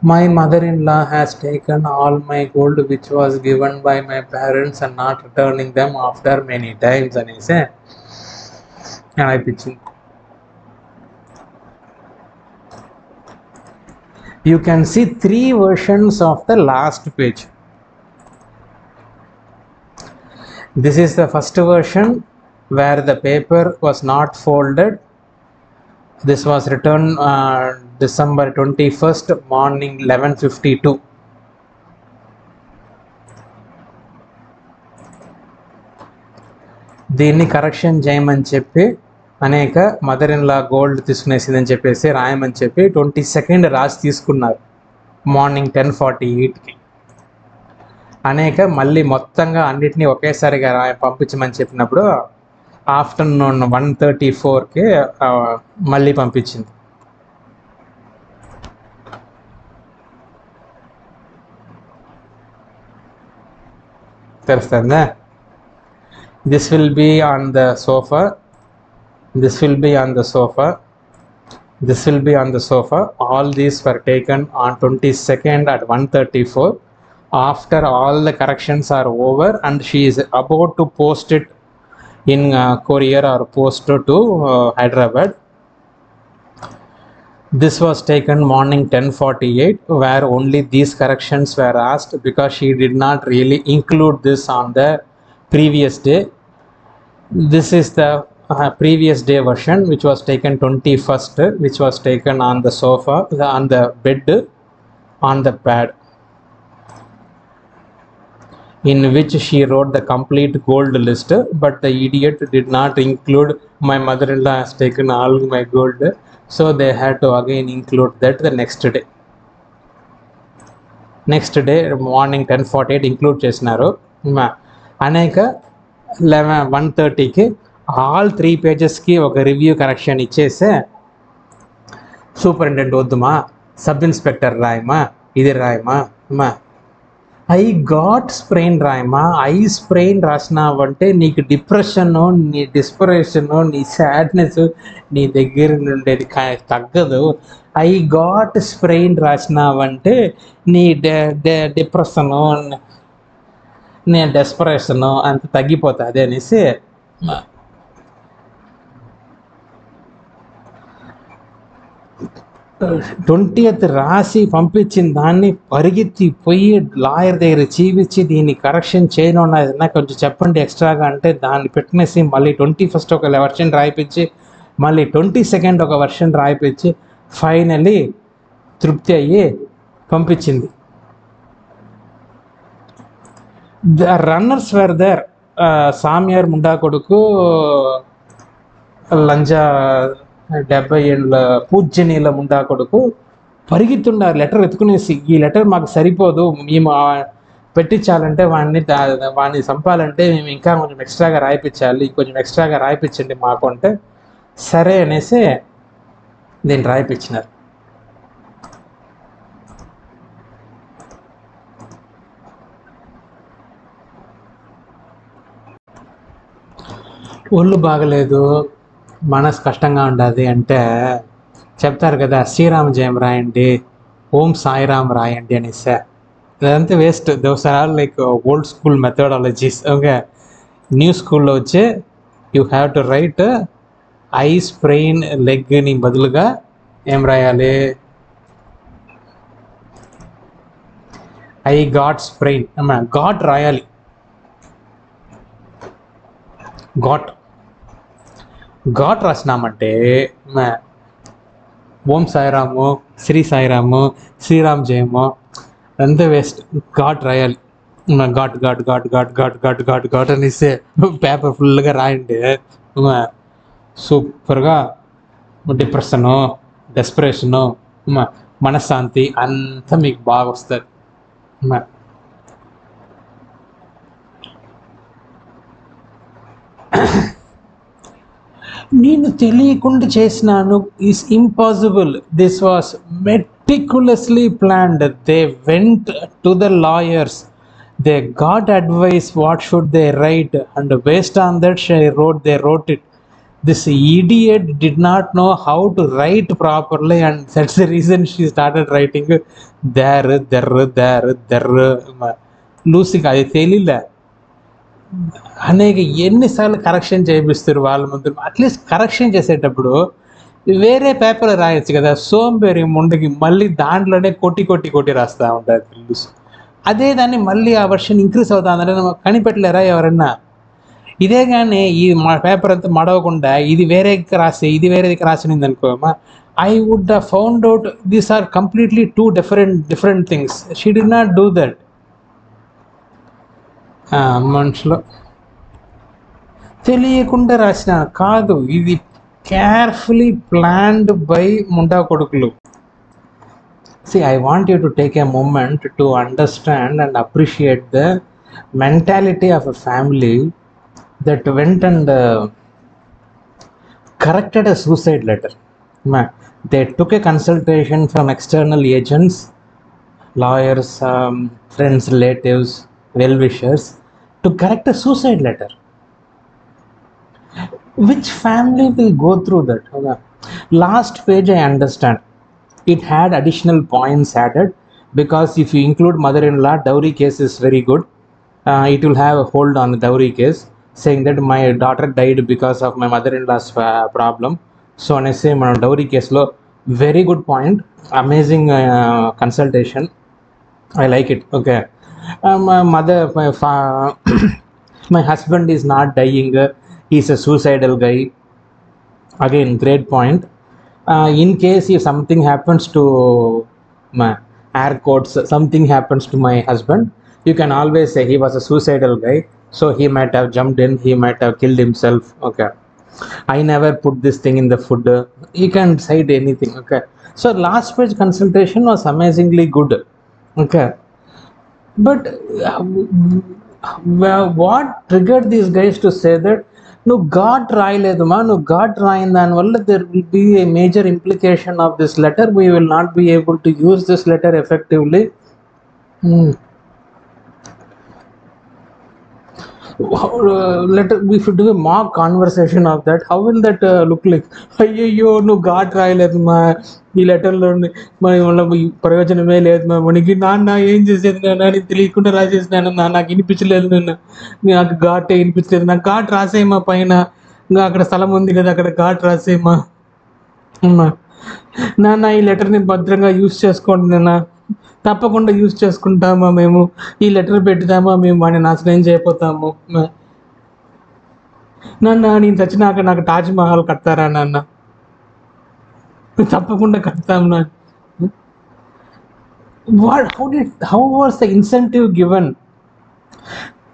my mother in law has taken all my gold which was given by my parents and not returning them after many times అనేసి అనిపించింది. You can see 3 versions of the last page. This is the first version where the paper was not folded. This was written December 21st morning 11:52. దీన్ని correction చేయమని చెప్పి అనేక mother in law gold తీసుకునేసిందని చెప్పేసి రాయమని చెప్పి 22nd రాసి తీసుకున్నారు morning 10:48కి. అనేక మళ్ళీ మొత్తంగా అన్నిటినీ ఒకేసారిగా పంపించమని చెప్పినప్పుడు ఆఫ్టర్నూన్ 1:34కి మళ్ళీ పంపించింది. తెలుస్తుందా? This will be on the sofa. This will be on the sofa. This will be on the sofa. All these were taken on 22nd at 1:34. After all the corrections are over and she is about to post it in courier or post to Hyderabad. This was taken morning 10:48 where only these corrections were asked because she did not really include this on the previous day. This is the previous day version which was taken 21st, which was taken on the sofa, on the bed, on the pad, in which she wrote the complete gold list, but the idiot did not include my mother-in-law has taken all my gold, so they had to again include that the next day. Next day morning 10:48 include చేసినారు. అనేక 1:30కి all 3 పేజెస్కి ఒక review correction ఇచ్చేస్తే, superintendent వద్దుమా, sub inspector రాయమా, ఇది రాయమా, అమ్మా ఐ గాట్ స్ప్రెయిన్ రాయమా. ఐ స్ప్రెయిన్ రాసినావంటే నీకు డిప్రెషను, నీ డిస్పరేషను, నీ సాడ్నెస్ నీ దగ్గర నుండేది తగ్గదు. ఐ గాట్ స్ప్రెయిన్ రాసినావంటే నీ డిప్రెషను, నీ డెస్పరేషను అంత తగ్గిపోతుంది అనేసి 20th రాసి పంపించిన దాన్ని పరిగెత్తి పోయి లాయర్ దగ్గర చూపించి దీన్ని కరెక్షన్ చేయను అన్నది కొంచెం చెప్పండి ఎక్స్ట్రాగా అంటే దాన్ని పెట్టినేసి మళ్ళీ 21st ఒక వర్షన్ రాయిపించి మళ్ళీ 22nd ఒక వర్షన్ రాయిపించి ఫైనలీ తృప్తి అయ్యి పంపించింది. The runners were there. సామ్యార్ ముండా కొడుకు, లంజా 70 ఏళ్ళ పూజ్యనీల ముండా కొడుకు పరిగెత్తున్నారు లెటర్ ఎత్తుకునేసి, ఈ లెటర్ మాకు సరిపోదు, మేము పెట్టించాలంటే వాడిని చంపాలంటే మేము ఇంకా కొంచెం ఎక్స్ట్రాగా రాయిపించాలి, కొంచెం ఎక్స్ట్రాగా రాయిపించండి మాకు అంటే సరే అనేసి దీన్ని రాయిపించినారు. ఒళ్ళు బాగలేదు, మనసు కష్టంగా ఉండదు అంటే చెప్తారు కదా, శ్రీరామ జయం రాయండి, ఓం సాయిరామ్ రాయండి అనేసి. అదంతా waste. Those are all like old school methodologies. Okay, new స్కూల్లో వచ్చి you have to write I sprain లెగ్ని బదులుగా ఏం రాయాలి, ఐ గాట్ స్ప్రెయిన్, గాట్ రాయాలి. గాట్ గాట్ రాసినామంటే ఓం సాయిరాము, శ్రీ సాయిరాము, శ్రీరామ్ జయము అంతే వేస్ట్. ఘాట్ రాయాలి. ఘాట్ ఘాట్ ఘాట్ ఘాట్ ఘాట్ ఘాట్ ఘాట్ ఘాట్ అని ఇస్తే పేపర్ ఫుల్గా రాయండి, సూపర్గా డిప్రెషను, డెస్పరేషను, మనశ్శాంతి అంతా మీకు బాగా వస్తుంది. నేను తెలియకుండా చేసినాను is impossible. This was meticulously planned. They went to the lawyers, they got advice what should they right, and based on that they wrote it. This idiot did not know how to write properly, and that's the reason she started writing there. లూసికి అది తెలియలే. అనేక ఎన్నిసార్లు correction చేపిస్తారు వాళ్ళ ముందు. At least correction చేసేటప్పుడు వేరే paper రాయొచ్చు కదా, సోంబేరి ముందుకి మళ్ళీ దాంట్లోనే కొట్టి రాస్తూ ఉంటారు లూస్. అదే దాన్ని మళ్ళీ ఆ వర్షన్ ఇంక్రీజ్ అవుతుందంటే కనిపెట్టలేరా ఎవరన్నా? ఇదే కానీ ఈ మా పేపర్ అంతా మడవకుండా ఇది వేరేకి రాసి ఇది వేరేదికి రాసినింది అనుకోమా, I would found out these are completely two different things. She did not do that. మనుషులు తెలియకుండా రాసిన కాదు, ఇది కేర్ఫుల్లీ ప్లాన్డ్ బై ముండా కొడుకులు. See, I want you to take a moment to understand and appreciate the mentality of a family that went and corrected a suicide letter. They took a consultation from external agents, lawyers, friends, relatives, well-wishers to correct a suicide letter. Which family will go through that? Last page I understand. It had additional points added because if you include mother-in-law, dowry case is very good. It will have a hold on the dowry case, saying that my daughter died because of my mother-in-law's problem. So I say my dowry case lo very good point, amazing consultation. I like it. Okay, my husband is not dying. He's a suicidal guy. Again, great point. In case if something happens to my air quotes, something happens to my husband, you can always say he was a suicidal guy, so he might have jumped in, he might have killed himself. Okay, I never put this thing in the food. You can cite anything. Okay, so last page consultation was amazingly good. Okay, but what triggered these guys to say that నువ్వు ఘాట్ రాయలేదమ్మా, నువ్వు ఘాట్ రాయిన దానివల్ల there will be a major implication of this letter, we will not be able to use this letter effectively. Let we should do a mock conversation of that. How will that look like? అయ్యయ్యో నువ్వు ఘాట్ రాయలేదు మా, ఈ లెటర్లో మరి వల్ల ప్రయోజనమే లేదు మా, మనకి నాన్న ఏం చేసేది నాన్న, నేను తెలియకుండా రాసేసినాను నా, నాకు వినిపించలేదు నాన్న, నాకు ఘాటే వినిపించలేదు, నాకు ఘాట్ రాసేయమా పైన, ఇంకా అక్కడ స్థలం ఉంది కదా అక్కడ ఘాట్ రాసేయమా అమ్మా, నాన్న ఈ లెటర్ని భద్రంగా యూజ్ చేసుకోండి నాన్న, తప్పకుండా యూజ్ చేసుకుంటామా మేము, ఈ లెటర్ పెట్టుదామా మేము వాడిని నాశనం చేయపోతాము నాన్న, నేను చచ్చినాక నాకు తాజ్ మహల్ కడతారా నాన్న, తప్పకుండా కడతాం నా. How was the incentive given?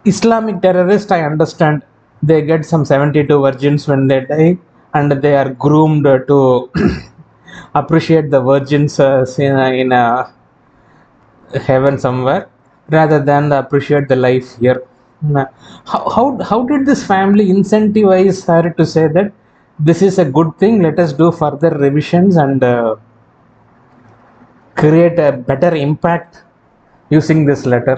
Islamic terrorists, I understand, they get some 72 virgins when they die and they are groomed to appreciate the virgins in a heaven somewhere rather than appreciate the life here. How did this family incentivize her to say that this is a good thing, let us do further revisions and create a better impact using this letter?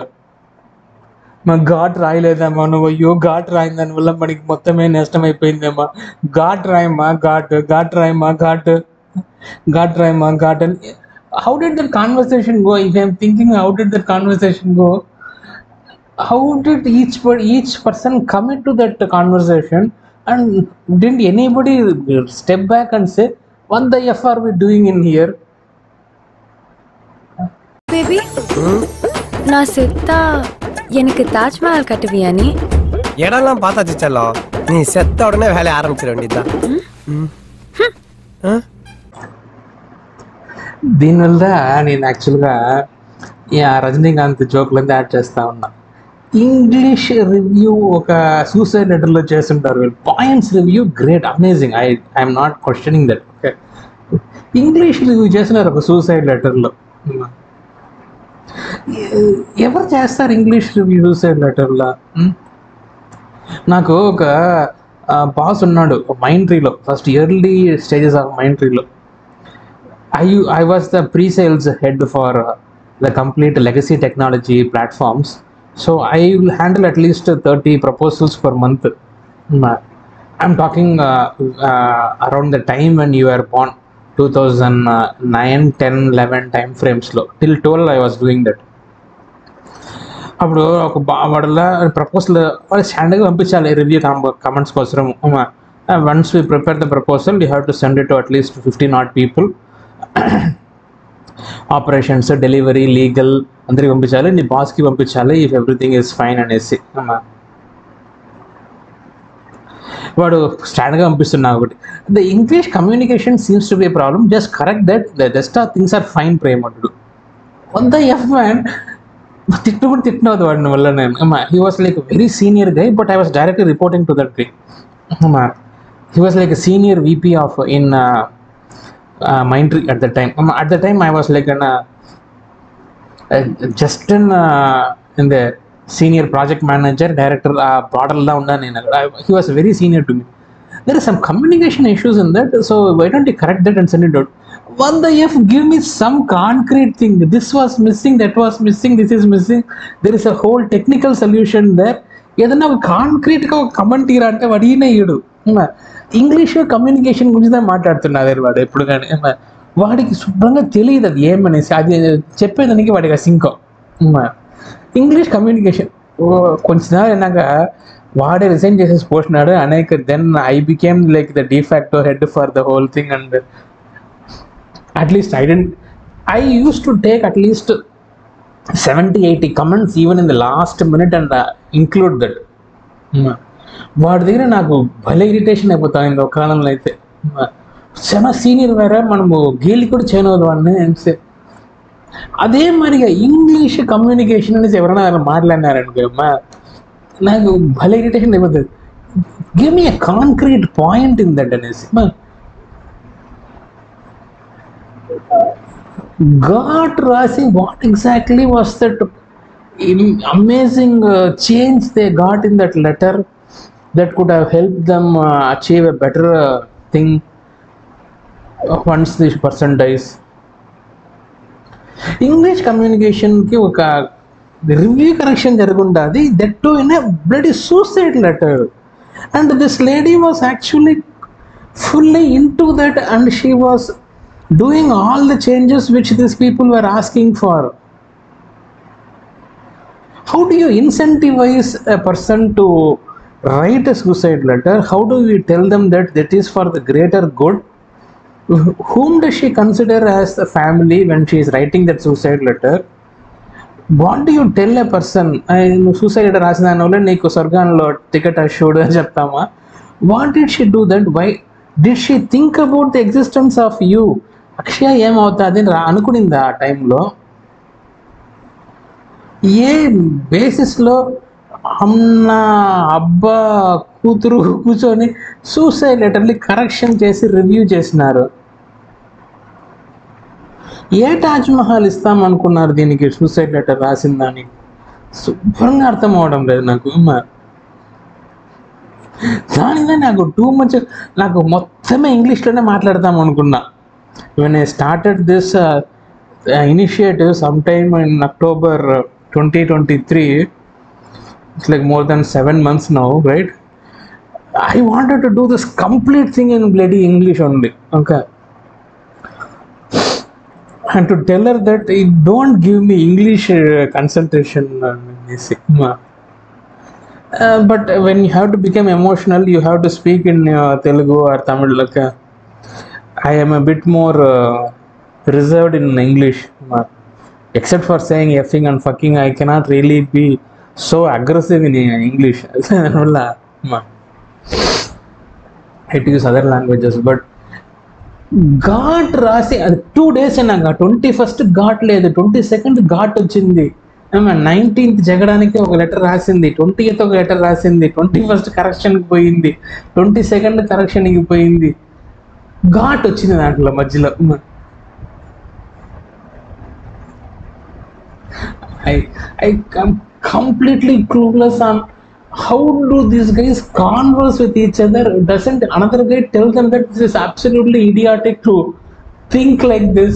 మా ఘాట్ రాయలేదమ్మా నువ్వు, అయ్యో ఘాట్ రాయిన దానివల్ల మనకి మొత్తమే నష్టం అయిపోయిందమ్మా, got రాయమ్మా, ఘాట్ రాయమ్మా, got got Rama, got an. How did that conversation go? If I'm thinking, how did that conversation go? How did each person commit to that conversation? And didn't anybody step back and say, "What the f are we doing in here?" Baby நான் செத்தா எனக்கு தாஜ்மஹால் கட்டுவியா நீ? இடம்லாம் பார்த்தாச்சு செல்லம், நீ செத்த உடனே வேலையை ஆரம்பிச்சிட வேண்டியதுதான். దీనివల్ల నేను యాక్చువల్గా రజనీకాంత్ జోక్లంతా యాడ్ చేస్తా ఉన్నా. ఇంగ్లీష్ రివ్యూ ఒక సూసైడ్ లెటర్లో చేస్తుంటారు వీళ్ళు. Points review great, amazing. I'm not questioning that. Okay, English review చేస్తున్నారు ఒక సూసైడ్ లెటర్లో. ఎవరు చేస్తారు ఇంగ్లీష్ రివ్యూ సూసైడ్ లెటర్లో? నాకు ఒక బాస్ ఉన్నాడు మైండ్ ట్రీలో, first early stages of mind ట్రీలో. I was the pre-sales head for the complete legacy technology platforms. So I will handle at least 30 proposals per month. I'm talking around the time when you were born, 2009, 10, 11 time frames లో. Till 12 I was doing that. అప్పుడు ఒక వాళ్ళ proposal వాళ్ళు స్టాండర్డ్గా పంపించాలి review comments కోసం. Once we prepare the proposal you have to send it to at least 15 odd people. Operations, delivery, legal అందరికి పంపించాలి, నీ బాస్కి పంపించాలి ఇఫ్ ఎవ్రీథింగ్ ఈజ్ ఫైన్ అనేసి. వాడు స్టాండర్డ్గా పంపిస్తున్నా ఒకటి. The English communication seems to be problem, just correct that the rest of things are fine ప్రేమటుడు. వన్ ద ఎఫ్ మ్యాన్ తిట్టు కూడా తిట్టినది వాడిని వల్ల నేను. He was like very senior guy, but I was directly reporting to that guy. He was like senior VP of in Mindtree at the time. At the time I was like just in the senior project manager, director, broader la unda nenu. He was very senior to me. There are some communication issues in that, so why don't you correct that and send it out? What the f, give me some concrete thing. This was missing, that was missing, this is missing. There is a whole technical solution there. ఏదన్నా కాంక్రీట్గా ఒక comment ఇరా అంటే వాడు ఈయన ఇడు. English communication గురించి தான் మాట్లాడుతున్నారు వాడు ఎప్పుడు కానీ. వాడికి శుభ్రంగా తెలియదు అది ఏమనేసి, అది చెప్పేదానికి వాడికి అసింకం. ఇంగ్లీష్ కమ్యూనికేషన్ కొంచెం అయినాక వాడే రిజైన్ చేసేసి పోస్తున్నాడు అనేక. Then I became like the de facto head for the whole thing. And at least I used to take at least 70-80 comments even in the last minute and include that. వాడి దగ్గర నాకు భలే ఇరిటేషన్ అయిపోతాయింది ఒక కాలంలో అయితే. చాలా సీనియర్ వేరే, మనము గేలి కూడా చేయనవద్దు వాడిని అంటే. అదే మరిగా ఇంగ్లీష్ కమ్యూనికేషన్ అనేసి ఎవరైనా మాట్లాడినారనుకో నాకు భలే ఇరిటేషన్ అయిపోతుంది. Give me a concrete point in that అనేసి. God Rasi, what exactly was that amazing change they got in that letter that could have helped them achieve a better thing once this person dies? English communication ki oka review correction jarugundadi, that too in a bloody suicide letter. And this lady was actually fully into that, and she was doing all the changes which these people were asking for. How do you incentivize a person to write a suicide letter? How do you tell them that that is for the greater good? Whom does she consider as the family when she is writing that suicide letter? What do you tell a person? Suicide letter రాసినానోలే నీకు స్వర్గంలో ticket assured అని చెప్తామా? What did she do that? Why did she think about the existence of you? అక్షయ ఏమవుతుంది అనుకునిందా ఆ టైంలో? ఏ బేసిస్లో అమ్మ అబ్బా కూతురు కూర్చొని సూసైడ్ లెటర్ని కరెక్షన్ చేసి రివ్యూ చేసినారు? ఏ తాజ్మహల్ ఇస్తాం అనుకున్నారు దీనికి సూసైడ్ లెటర్ రాసిందని? శుభ్రంగా అర్థం అవడం లేదు నాకు. దానిలో నాకు టూ మచ్, నాకు మొత్తమే ఇంగ్లీష్లోనే మాట్లాడతాం అనుకున్నా. When I started this initiative sometime in October 2023, it's like more than 7 months now, right? I wanted to do this complete thing in bloody English only. Okay. and to tell her that don't give me English consultation. But when you have to become emotional, you have to speak in Telugu or Tamil. Like, I am a bit more reserved in English. Except for saying effing and fucking, I cannot really be so aggressive in English. I use other languages, but ghat రాసి అది 2 days అయినాక 21st ghat లేదు, 22nd ghat వచ్చింది, 19th జగడానికి ఒక letter రాసింది, 20th ఒక letter రాసింది, 21st కరెక్షన్కి పోయింది, 22nd కరెక్షన్కి పోయింది, ఘాట్ వచ్చింది దాంట్లో మధ్యలో. I am completely clueless on how do these guys converse with each other. Doesn't another guy tell them that this is absolutely idiotic to think like this?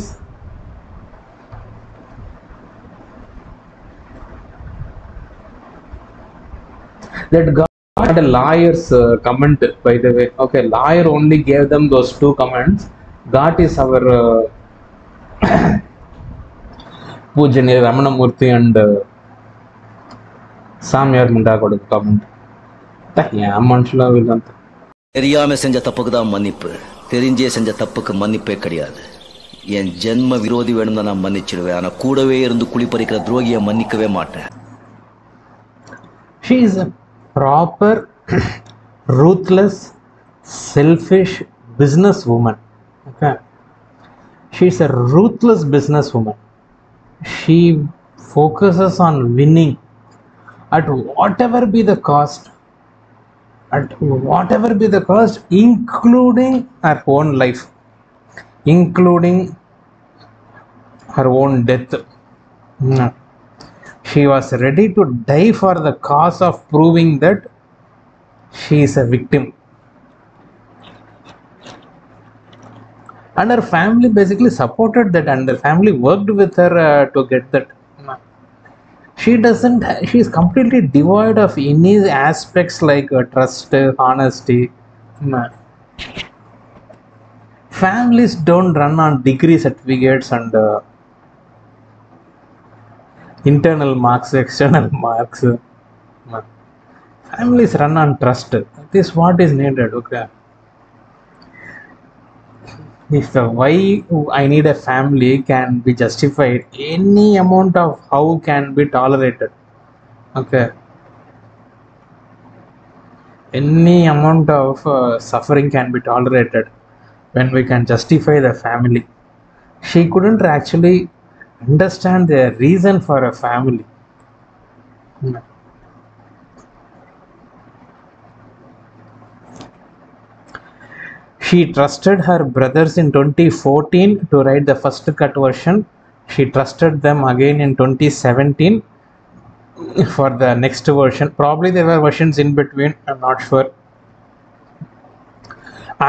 That guy had a lawyer's comment, by the way. Okay, lawyer only gave them those 2 comments. That is our Pujani Ramanamurthy and சாமியார் முண்டா கொடுக்க comment. ஏன் மனுஷனா villain. தெரியாம செஞ்ச தப்புக்கு தான் மன்னிப்பு, தெரிஞ்சே செஞ்ச தப்புக்கு மன்னிப்பே கிடையாது. என் ஜென்ம விரோதி வேணும்னா நான் மன்னிச்சிடுவேன், ஆனா கூடவே இருந்து குளிப்பறிக்கிற துரோகியை மன்னிக்கவே மாட்டேன். She is a proper ruthless selfish business woman. Okay, she is a ruthless business woman. She focuses on winning at whatever be the cost, including her own life, including her own death. She was ready to die for the cause of proving that she is a victim. And her family basically supported that, and her family worked with her to get that. She is completely devoid of any aspects like trust, honesty. Families don't run on degree certificates and internal marks, external marks. Families run on trust. This is what is needed. Okay, if the why I need a family can be justified, any amount of how can be tolerated. Okay, any amount of suffering can be tolerated when we can justify the family. She couldn't actually understand the reason for a family. She trusted her brothers in 2014 to write the first cut version. She trusted them again in 2017 for the next version. Probably there were versions in between, I'm not sure.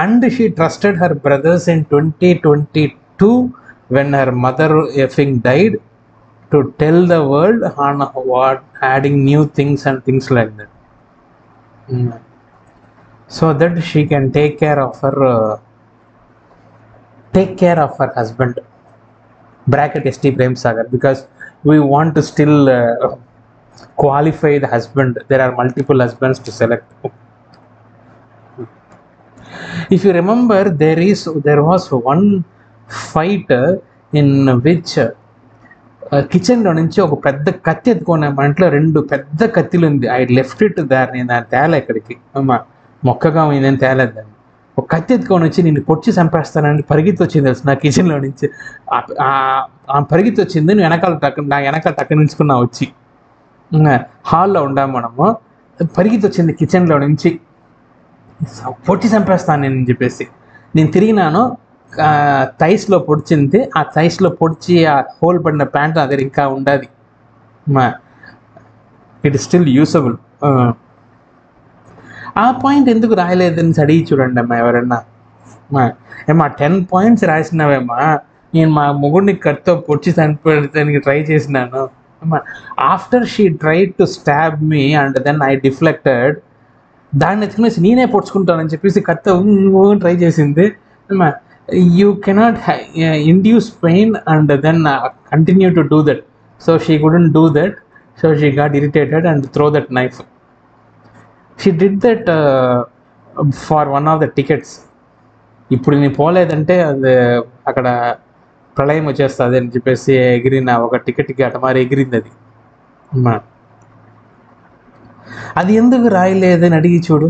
And she trusted her brothers in 2022 when her mother effing died, to tell the world on what adding new things and things like that. So that she can take care of her husband, bracket ST Prem Sagar, because we want to still qualify the husband. There are multiple husbands to select. If you remember, there was one fight in which కిచెన్లో నుంచి ఒక పెద్ద కత్తి ఎత్తుకునే ఇంట్లో 2 పెద్ద కత్తిలు ఉంది. I left it Dar, నేను దాన్ని తేలా ఇక్కడికి, మొక్కగా నేను తేలేదు దాన్ని. ఒక కత్తి ఎత్తుకొని వచ్చి నేను పొడిచి చంపేస్తానని పరిగెత్తి వచ్చింది తెలుసు నా కిచెన్లో నుంచి. పరిగెత్తి వచ్చింది, నువ్వు నా వెనకాల టక్క నిలుచుకున్నా వచ్చి. హాల్లో ఉండాము మనము, పరిగెత్తి వచ్చింది కిచెన్లో నుంచి, పొడిచి చంపేస్తాను నేను చెప్పేసి. నేను తిరిగినాను, థైస్లో పొడిచింది. ఆ థైస్లో పొడిచి ఆ హోల్ పడిన ప్యాంట్ నా దగ్గర ఇంకా ఉండదు. It is still usable. ఆ పాయింట్ ఎందుకు రాయలేదని అడిగి చూడండి అమ్మా ఎవరన్నా. ఏమా 10 points రాసినావేమా, నేను మా మొగుడిని కత్తితో పొడిచి చనిపోయడానికి ట్రై చేసినాను. After she tried to stab me and then I deflected, దాన్ని ఎత్తుకునేసి నేనే పొడుచుకుంటానని చెప్పేసి కత్తి ట్రై చేసింది. you cannot induce pain and then continue to do that. So she couldn't do that, so she got irritated and throw that knife. She did that for one of the tickets. ఇప్పుడు నేను పోలేదంటే అది అక్కడ ప్రళయం వచ్చేస్తుంది అని చెప్పేసి ఎగిరిన ఒక టికెట్కి అటమారి ఎగిరింది అది అమ్మా. అది ఎందుకు రాయలేదని అడిగి చూడు.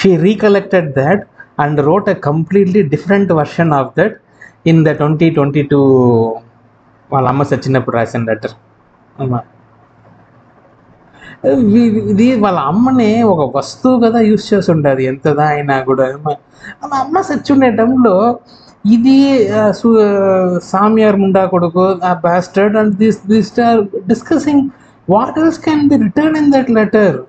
She recollected that and wrote a completely different version of that in the 2022 వాళ్ళ అమ్మ చచ్చినప్పుడు రాసిన లెటర్. ఇది వాళ్ళ అమ్మని ఒక వస్తువు కదా యూస్ చేసి ఉంటుంది ఎంతదా అయినా కూడా. వాళ్ళ అమ్మ చచ్చుండే టైంలో ఇది సామ్యార్ ముండా కొడుకు ఆ bastard and this are discussing what else can be return in that letter.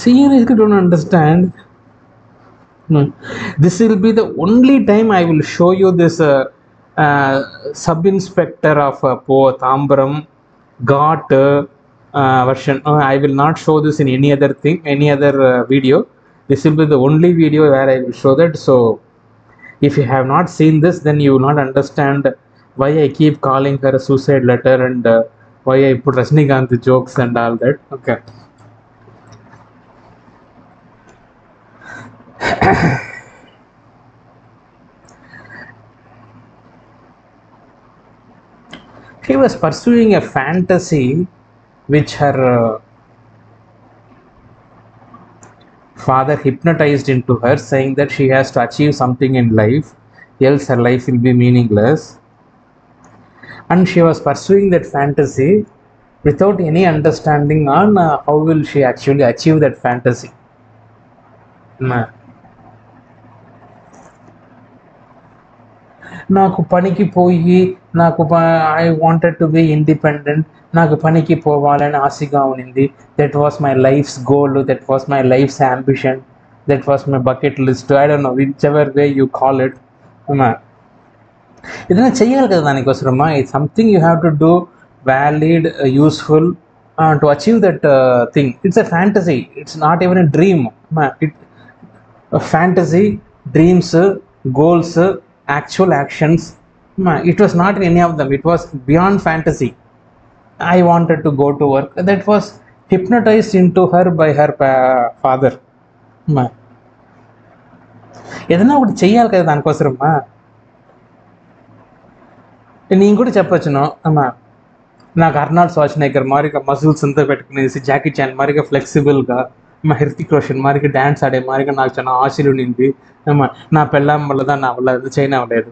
Seriously don't understand. This will be the only time I will show you this sub-inspector of Tambaram got version. I will not show this in any other thing, any other video. This will be the only video where I will show that. So if you have not seen this, then you will not understand why I keep calling her a suicide letter and why I put Rajinikanth jokes and all that. Okay. She was pursuing a fantasy which her father hypnotized into her, saying that she has to achieve something in life, else her life will be meaningless. And she was pursuing that fantasy without any understanding on how will she actually achieve that fantasy. నాకు పనికి పోయి నాకు I wanted to be independent, నాకు పనికి పోవాలని ఆశగా ఉన్నింది. That was my life's goal, that was my life's ambition, that was my bucket list. I don't know whichever way you call it. ఏదైనా చెయ్యాలి కదా దానికోసమా. It's something you have to do valid, useful to achieve that thing. It's a fantasy, it's not even a dream. Fantasy, dreams, goals, actual actions, it was not in any of them. It was beyond fantasy. I wanted to go to work. That was hypnotized into her by her father. ఏదైనా ఒకటి చెయ్యాలి కదా దానికోసమా. నేను కూడా చెప్పొచ్చును అమ్మా, నాకు Arnold స్వార్జ్నెగ్గర్ మారిగా muscles అంతా పెట్టుకునేసి, జాకీ చాన్ మారిగా ఫ్లెక్సిబుల్గా, మా హృతిక్ రోషన్ మారిగా డ్యాన్స్ ఆడే మారిగా నాకు చాలా ఆశలు ఉండింది. నా పెళ్ళాం వల్లదా నా వల్ల అది చైన్ అవ్వలేదు,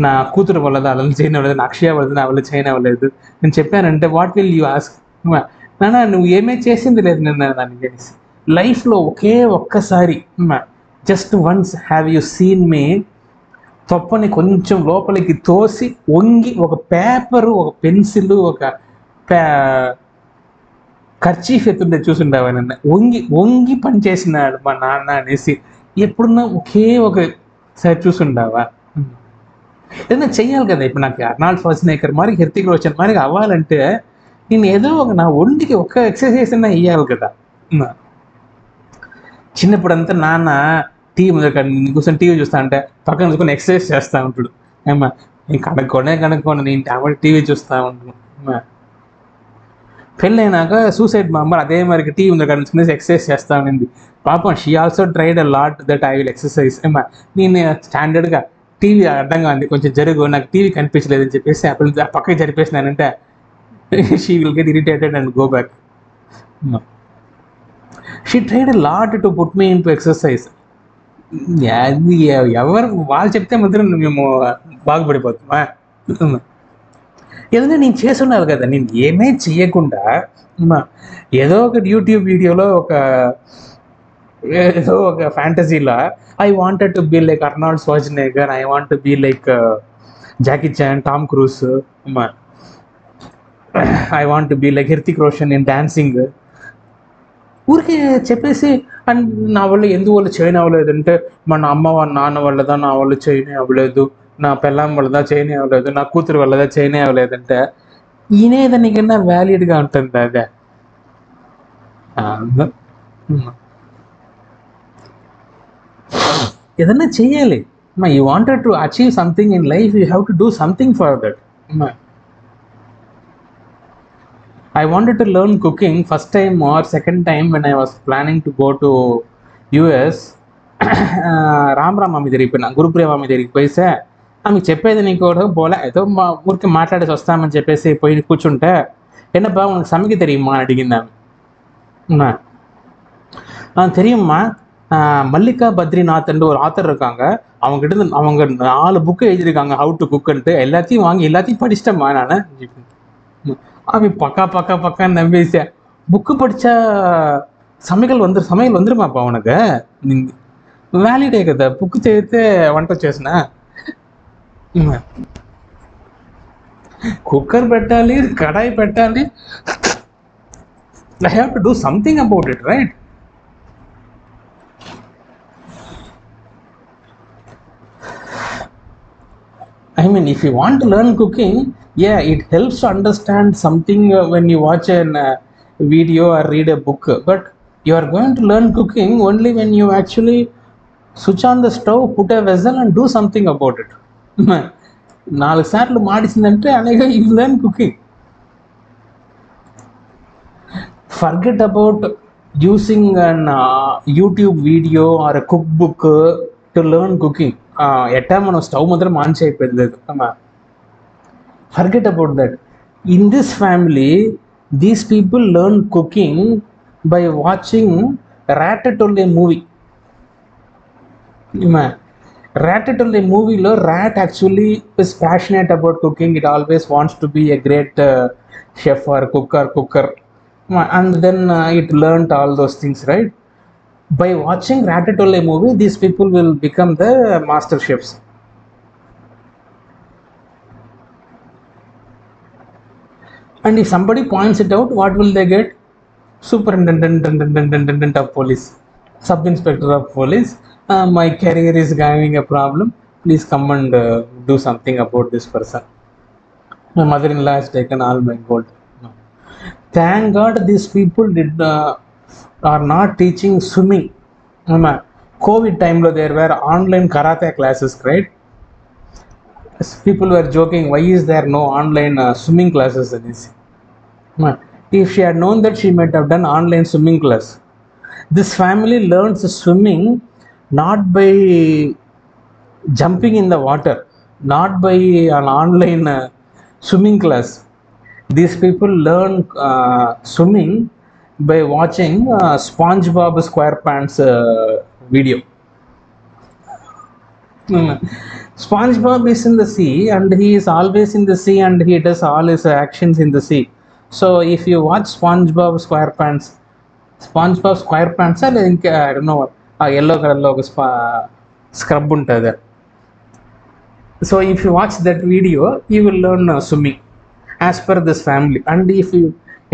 నా కూతురు వల్లదా అలా చైన్ అవ్వలేదు, నా అక్షయ వల్లదా నా వల్ల చైన్ అవ్వలేదు. నేను చెప్పానంటే వాట్ విల్ యూ ఆస్క్. నాన్న నువ్వు ఏమీ చేసింది లేదు నిన్న దాన్ని తెలిసి. లైఫ్లో ఒక్కసారి just once have you seen me తప్పని కొంచెం లోపలికి తోసి వంగి ఒక పేపరు, ఒక పెన్సిల్, ఒక ఖర్చీఫ్ ఎత్తుండే చూసుండేవా నన్ను. వంగి వంగి పని చేసినాడు మా నాన్న అనేసి ఎప్పుడున్నా ఒకసారి చూసుండావా. ఏదైనా చెయ్యాలి కదా. ఇప్పుడు నాకు అర్నాల్డ్ స్వార్జ్నెగ్గర్ మరి, హృతిక్ రోషన్ మరి అవ్వాలంటే నేను ఏదో నా ఒంటికి ఒక ఎక్సర్సైజ్ అయినా వేయాలి కదా. చిన్నప్పుడంతా నాన్న టీవీ ముందు కూర్చొని టీవీ చూస్తా అంటే పక్కన చూసుకొని ఎక్సర్సైజ్ చేస్తూ ఉంటాడు. ఏమ్మా నేను కనుక్కోండి నేను కాబట్టి టీవీ చూస్తూ ఉంటాను. పెళ్ళైనాక సూసైడ్ మాంబర్ అదే మరి టీవీ ముందు కనుక్కునేసి ఎక్సర్సైజ్ చేస్తూ ఉండింది. పాపం she also tried a lot that I will exercise. ఏమ్మా నేను స్టాండర్డ్గా టీవీ అడ్డంగా ఉంది, కొంచెం జరుగు, నాకు టీవీ కనిపించలేదని చెప్పేసి ఆ పక్కకి జరిపేసినానంటే she will get irritated and go back. She tried a lot to put me into exercise. ఎవరు వాళ్ళు చెప్తే మాత్రం మేము బాగుపడిపోతామా. ఏదైనా నేను చేసి ఉండాలి కదా. నేను ఏమీ చెయ్యకుండా ఏదో ఒక యూట్యూబ్ వీడియోలో ఏదో ఒక ఫ్యాంటసీలా I wanted to be like Arnold Schwarzenegger, I want to be like Jackie Chan, Tom Cruise, I want to be like Hrithik Roshan in dancing. ఊరికే చెప్పేసి అండ్ నా వల్ల ఎందువల్ల చైన్ అవ్వలేదు అంటే మన అమ్మ వాళ్ళ నాన్న వల్లదా నా వల్ల చైన్ అవ్వలేదు, నా పెళ్ళాం వల్లదా చైన్ అవ్వలేదు, నా కూతురు వల్లదా చైన్ అవ్వలేదంటే ఈయనేదానికన్నా వ్యాలిడ్గా ఉంటుంది అదే. ఏదన్నా చెయ్యాలి. You wanted to achieve something in life, you have to do something for that. I wanted to learn cooking first time or second time when I was planning to go to US. రామరామామి జరిగిపోయినా గురుప్రియమామి దగ్గరికి పోయితే ఆమెకు చెప్పేది నీకు కూడా పోలే, ఏదో మా ఊరికి మాట్లాడేసి వస్తామని చెప్పేసి పోయి కూర్చుంటే என்னப்பா உனக்கு சமைக்க தெரியுமா அடிக்குங்க தெரியும்மா. மல்லிகா பத்ரிநாத் ஒரு ஆத்தர் இருக்காங்க, அவங்ககிட்ட அவங்க 4 புக்கு எழுதியிருக்காங்க ஹவு டு குக்குன்ட்டு. எல்லாத்தையும் வாங்கி எல்லாத்தையும் படிச்சிட்டேம்மா நான். அவன் பக்கான்னு நம்பிச்சேன். புக்கு படித்தா సమైకల్ వందరమాపా ఉనకు వ్యాలిడే కదా బుక్ చదివితే వంట చేసిన. కుక్కర్ పెట్టాలి, కడాయి పెట్టాలి. I have to do something about it, right? I mean, if you want to learn cooking, yeah, it helps to understand something when you watch a video or read a book. But you are going to learn cooking only when you actually switch on the stove, put a vessel and do something about it. 4 సార్లు మాడిసిందంటే అనేగా you learn cooking. Forget about using an YouTube video or a cookbook to learn cooking. ఎట్టా మనం stove మాత్రం on చేయలేదు లేదు. Forget about that. In this family, these people learn cooking by watching Ratatouille movie. Ratatouille movie lo rat actually is passionate about cooking. It always wants to be a great chef or cooker, and then it learned all those things, right? By watching Ratatouille movie, these people will become the master chefs. And if somebody points it out, what will they get? Superintendent of police, sub-inspector of police. My career is having a problem. Please come and do something about this person. My mother-in-law has taken all my gold. Thank God these people are not teaching swimming. COVID time lo there were online karate classes, right? People were joking, why is there no online swimming classes in this? If she had known that, she might have done online swimming class. This family learns swimming not by jumping in the water, not by an online swimming class. These people learn swimming by watching SpongeBob SquarePants video. SpongeBob is in the sea and he is always in the sea and he does all his actions in the sea. So if you watch SpongeBob SquarePants, I think I don't know, yellow color scrub untadi. So if you watch that video, you will learn swimming as per this family. And if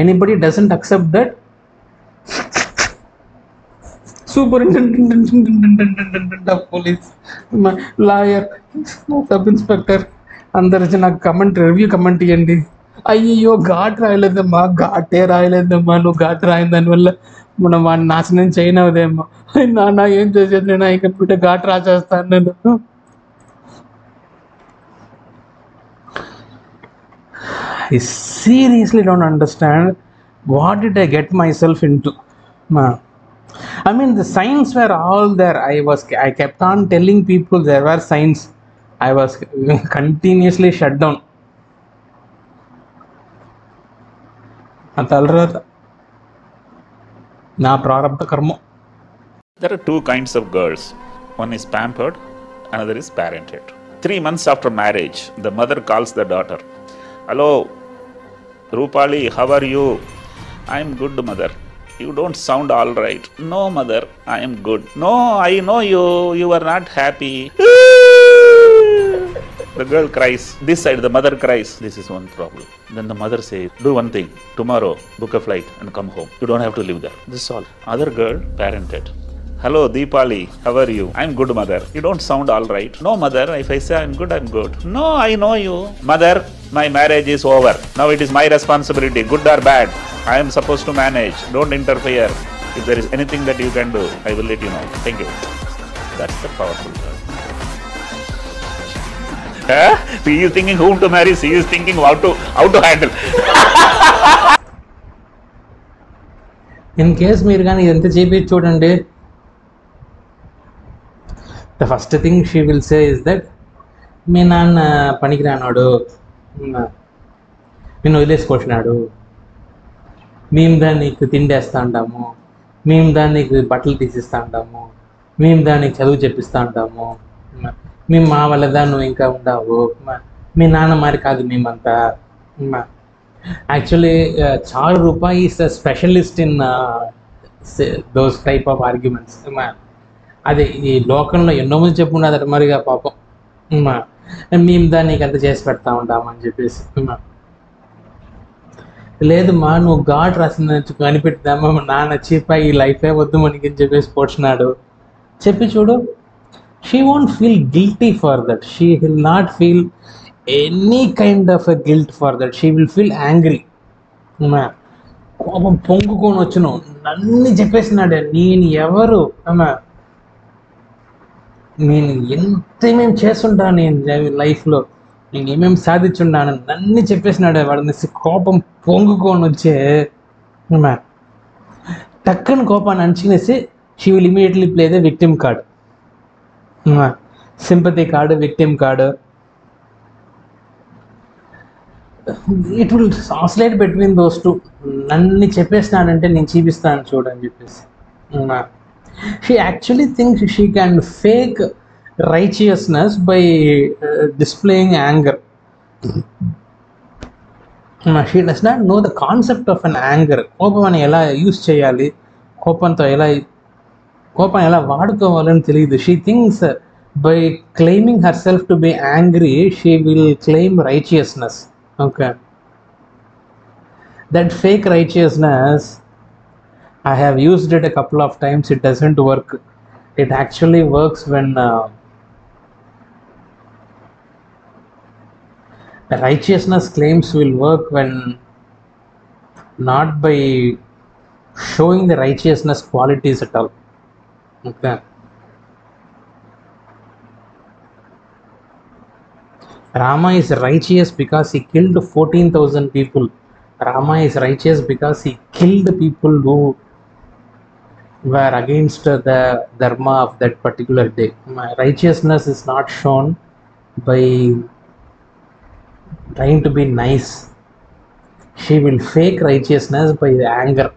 anybody doesn't accept that, superintendent of police, lawyer, sub-inspector, అందరు వచ్చి నాకు review comment ఇవ్వండి. అయ్యో ఘాట్ రాయలేదమ్మా, ఘాటే రాయలేదమ్మా, నువ్వు ఘాట్ రాయిన దానివల్ల మనం వాడిని నాశనం చేయనవదేమో. నాన్న ఏం చేసేది, నేను ఈ కంప్యూటర్ ఘాట్ రాసేస్తాను నేను. I seriously don't understand what did I get myself into. I mean, the signs were all there. I kept on telling people there were signs. I was continuously shut down. Na prarabdha karma. There are 2 kinds of girls. One is pampered, another is parented. 3 months after marriage, the mother calls the daughter. Hello, Rupali, how are you? I am good, mother. You don't sound all right. No, mother, I am good. No, I know you. You are not happy. The girl cries. This side, the mother cries. This is one problem. Then the mother says, do one thing. Tomorrow, book a flight and come home. You don't have to live there. This is all. Other girl, parented. Hello, Deepali. How are you? I'm good, mother. You don't sound all right. No, mother. If I say I'm good, I'm good. No, I know you. Mother, my marriage is over. Now it is my responsibility, good or bad. I am supposed to manage. Don't interfere. If there is anything that you can do, I will let you know. Thank you. That's the powerful word. He is thinking whom to marry. She is thinking how to handle. In case మీరు కానీ ఎంత చేపి చూడండి, the first thing she will say is that మీ నాన్న పనికిరానాడు, నేను వదిలేసుకొచ్చినాడు, మేము దానికి తిండేస్తూ ఉంటాము, మేము దానికి బట్టలు తీసిస్తూ ఉంటాము, మేము దానికి చదువు చెప్పిస్తూ ఉంటాము, మేము మా వల్లదా నువ్వు ఇంకా ఉండవు, మీ నాన్న మరి కాదు మేమంతా. యాక్చువల్లీ చారు రూపాయి is a specialist in those type of arguments. అది ఈ లోకంలో ఎన్నో మంది చెప్పుకున్నదట మరిగా పాపం, మేము దానికి అంత చేసి పెడతా ఉంటామని చెప్పేసి. లేదు మా నువ్వు గాడ్ రాసిన కనిపెడతామా, నాన్న చీపాయి ఈ లైఫే వద్దు మనకి అని చెప్పేసి పోడ్చినాడు. చెప్పి చూడు, she won't feel guilty for that, she will not feel any kind of a guilt for that, she will feel angry. కోపం పొంగుకొని వచ్చును, నన్ను చెప్పేసినాడే, నేను ఎవరు, నేను ఎంతేమేమి చేస్తుంటాను నేను లైఫ్లో, నేను ఏమేమి సాధించున్నాను, నన్ను చెప్పేసినాడే వాడిని. కోపం పొంగుకొని వచ్చే టక్కని కోపాన్ని అంచుకునేసి she will immediately play the victim card, sympathy card, victim card. It will oscillate between those two. నన్ను చెప్పేసినాడంటే నేను చూపిస్తాను చూడని చెప్పేసి. She actually thinks she can fake righteousness by displaying anger. She does not know the concept of an anger. కోపం అని ఎలా use చేయాలి, కోపం ఎలా వాడుకోవాలని తెలియదు. She thinks by claiming herself to be angry she will claim righteousness. Okay, that fake righteousness, I have used it a couple of times. It doesn't work. It actually works when righteousness claims will work when not by showing the righteousness qualities at all. Okay. Rama is righteous because he killed 14,000 people. Rama is righteous because he killed people who were against the dharma of that particular day. My righteousness is not shown by trying to be nice. She will fake righteousness by anger.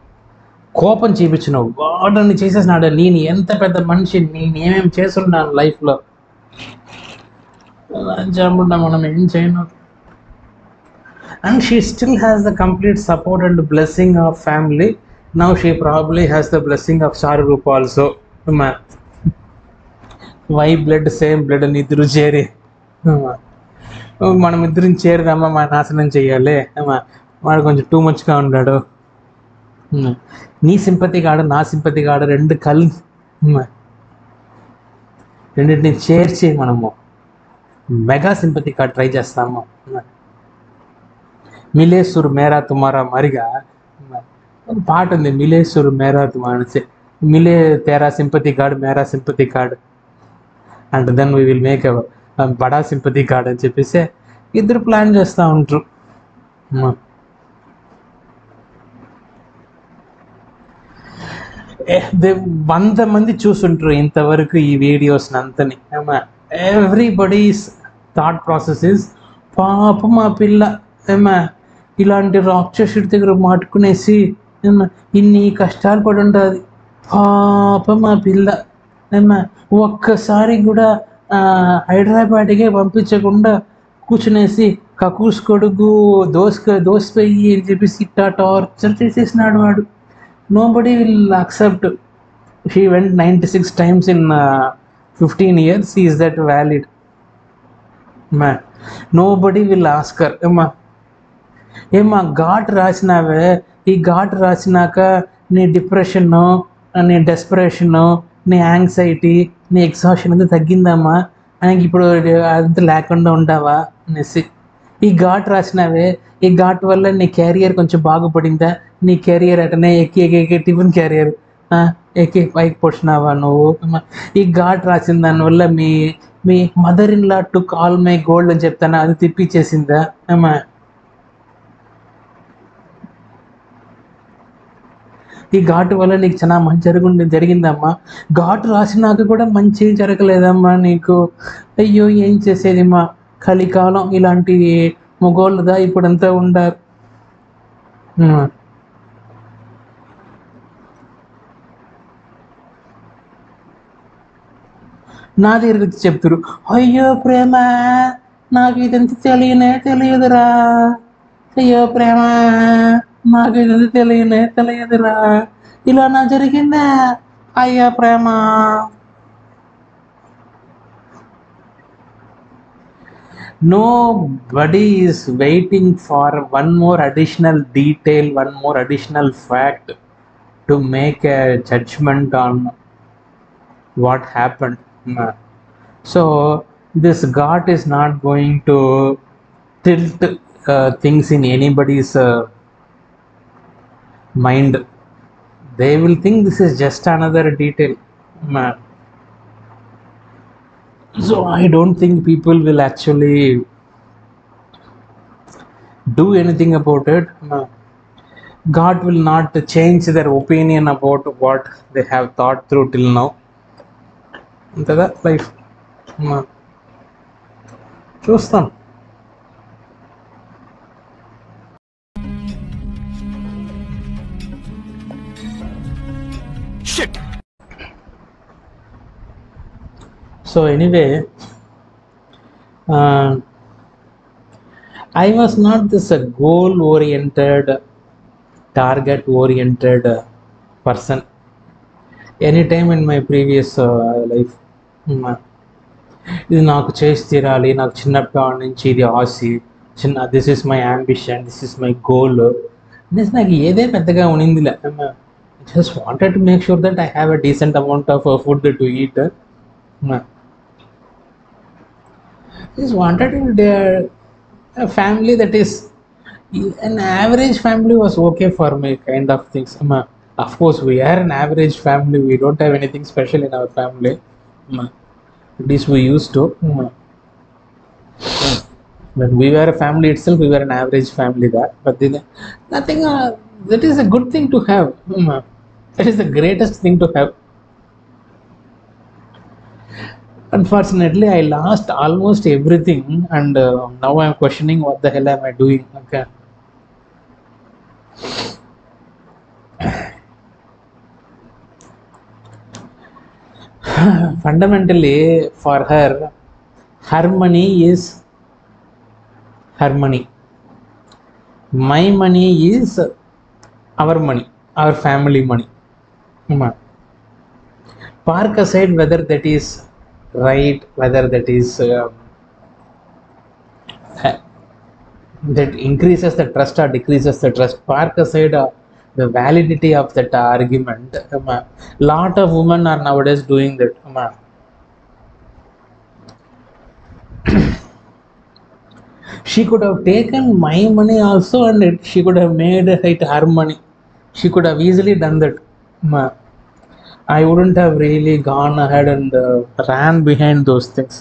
కోపం చూపించినావు, వాడని చేసేసినాడు, నేను ఎంత పెద్ద మనిషి, నేను ఏమేమి చేస్తున్నాను లైఫ్లో, మనం ఏం చేయను. And she still has the complete support and blessing of family. Now she probably has the blessing of Charurupa also. Why blood, same blood అని ఇద్దరు చేరి మనం ఇద్దరం చేరిదమ్మా మా నాశనం చెయ్యాలి, వాడు కొంచెం టూ మచ్గా ఉన్నాడు, నీ సింపతి కాడు నా సింపతి కాడు రెండు రెండింటిని చేర్చి మనము మెగా సింపతి కార్డ్ ట్రై చేస్తాము. మిలే సుర్ మేరా తుమారా మరిగా పాట ఉంది, మిలే సుర్ మేరా తుమారా, మిలే తేరా సింపతి కార్డ్ మేరా sympathy card and then we will make బడా సింపతి కార్డ్ అని చెప్పేసి ఇద్దరు ప్లాన్ చేస్తూ ఉంటారు. 100 మంది చూసుంటారు ఇంతవరకు ఈ వీడియోస్ అంతని. ఎవ్రీబడీస్ థాట్ ప్రాసెస్ ఇస్ పాప మా పిల్ల ఇలాంటి రాక్షసుడి దగ్గర మాటుకునేసి ఇన్ని కష్టాలు పడి ఉంటుంది, పాప మా పిల్ల ఒక్కసారి కూడా హైదరాబాద్కే పంపించకుండా కూర్చునేసి కకూస్ కొడుకు దోసిపోయి అని చెప్పేసి ఇట్టా టార్చర్ చేసేసినాడు వాడు. Nobody will accept. He went 96 times in 15 years. Is that valid? Man, nobody will ask her. ఏమా ఘాట్ రాసినావే, ఈ ఘాట్ రాసినాక నీ డిప్రెషను, నీ డెస్పరేషను, నీ యాంగ్జైటీ, నీ ఎగ్జాషన్ అంతా తగ్గిందమ్మా, ఆయనకి ఇప్పుడు అదంతా లేకుండా ఉంటావా అనేసి. ఈ ఘాట్ రాసినావే, ఈ ఘాట్ వల్ల నీ క్యారియర్ కొంచెం బాగుపడిందా, నీ కెరియర్ అటనే ఎక్కి ఎక్కి ఎక్కి టిఫిన్ క్యారియర్ ఎక్కి పైకి పొడిచినావా నువ్వు. ఈ ఘాట్ రాసిన దానివల్ల మీ మీ mother in law to call my gold అని చెప్తాను, అది తిప్పిచ్చేసిందా అమ్మా. ఈ ఘాటు వల్ల నీకు చాలా మంచి జరిగిందమ్మా, ఘాటు రాసినాక కూడా మంచి జరగలేదమ్మా నీకు. అయ్యో ఏం చేసేది మా కలికాలం, ఇలాంటి మొగోళ్ళదా ఇప్పుడంతా ఉండారు. నా దగ్గరికి వచ్చి చెప్తారు, అయ్యో ప్రేమ నాకు ఇదంతా తెలియదురా, అయ్యో ప్రేమ నాకు ఇదంతా తెలియదురా, ఇలా నా జరిగిందా అయ్యో ప్రేమ. Nobody is waiting for one more additional detail, one more additional fact to make a judgment on what happened. So this God is not going to tilt things in anybody's mind. They will think this is just another detail. So I don't think people will actually do anything about it. God will not change their opinion about what they have thought through till now. అంతేదా life. చూస్తాం. So anyway, I was not this goal oriented, target oriented person anytime in my previous life. ఇది నాకు చేసి తీరాలి, నాకు చిన్నప్పటి నుంచి ఇది ఆశ, this is my ambition, this is my goal అనేసి నాకు ఏదే పెద్దగా ఉనిందిలే. Just wanted to make sure that I have a decent amount of food to eat. Just wanted a family that is an average family was okay for me, kind of things. Of course we are an average family, we don't have anything special in our family. At least we used to. When we were a family itself, we were an average family there. But nothing. That is a good thing to have. That is the greatest thing to have. Unfortunately, I lost almost everything, and now I am questioning what the hell am I doing. Okay. Fundamentally, for her, her money is her money. My money is our money, our family money. Park aside whether that is right, whether that is that increases the trust or decreases the trust. Park aside the validity of that argument. Lot of women are nowadays doing that. She could have taken my money also, and she could have made it her money. She could have easily done that. I wouldn't have really gone ahead and ran behind those things.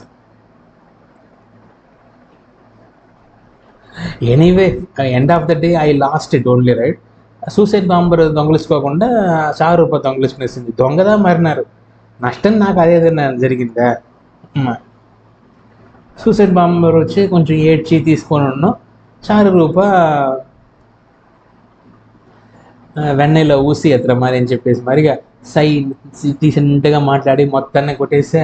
Anyway, at the end of the day, I lost it only, right? Suicide bomber దొంగలించుకోకుండా ₹1,000 దొంగలించుకునేసింది. దొంగదా మారినారు, నష్టం నాకు అదేదైనా జరిగిందా? Suicide bomber వచ్చి కొంచెం ఏడ్చి తీసుకొని ఉన్నాం, ₹1,000 వెన్నెలో ఊసి ఎత్ర మరి అని చెప్పేసి మరిగా డీసెంట్గా మాట్లాడి మొత్తాన్ని కొట్టేసే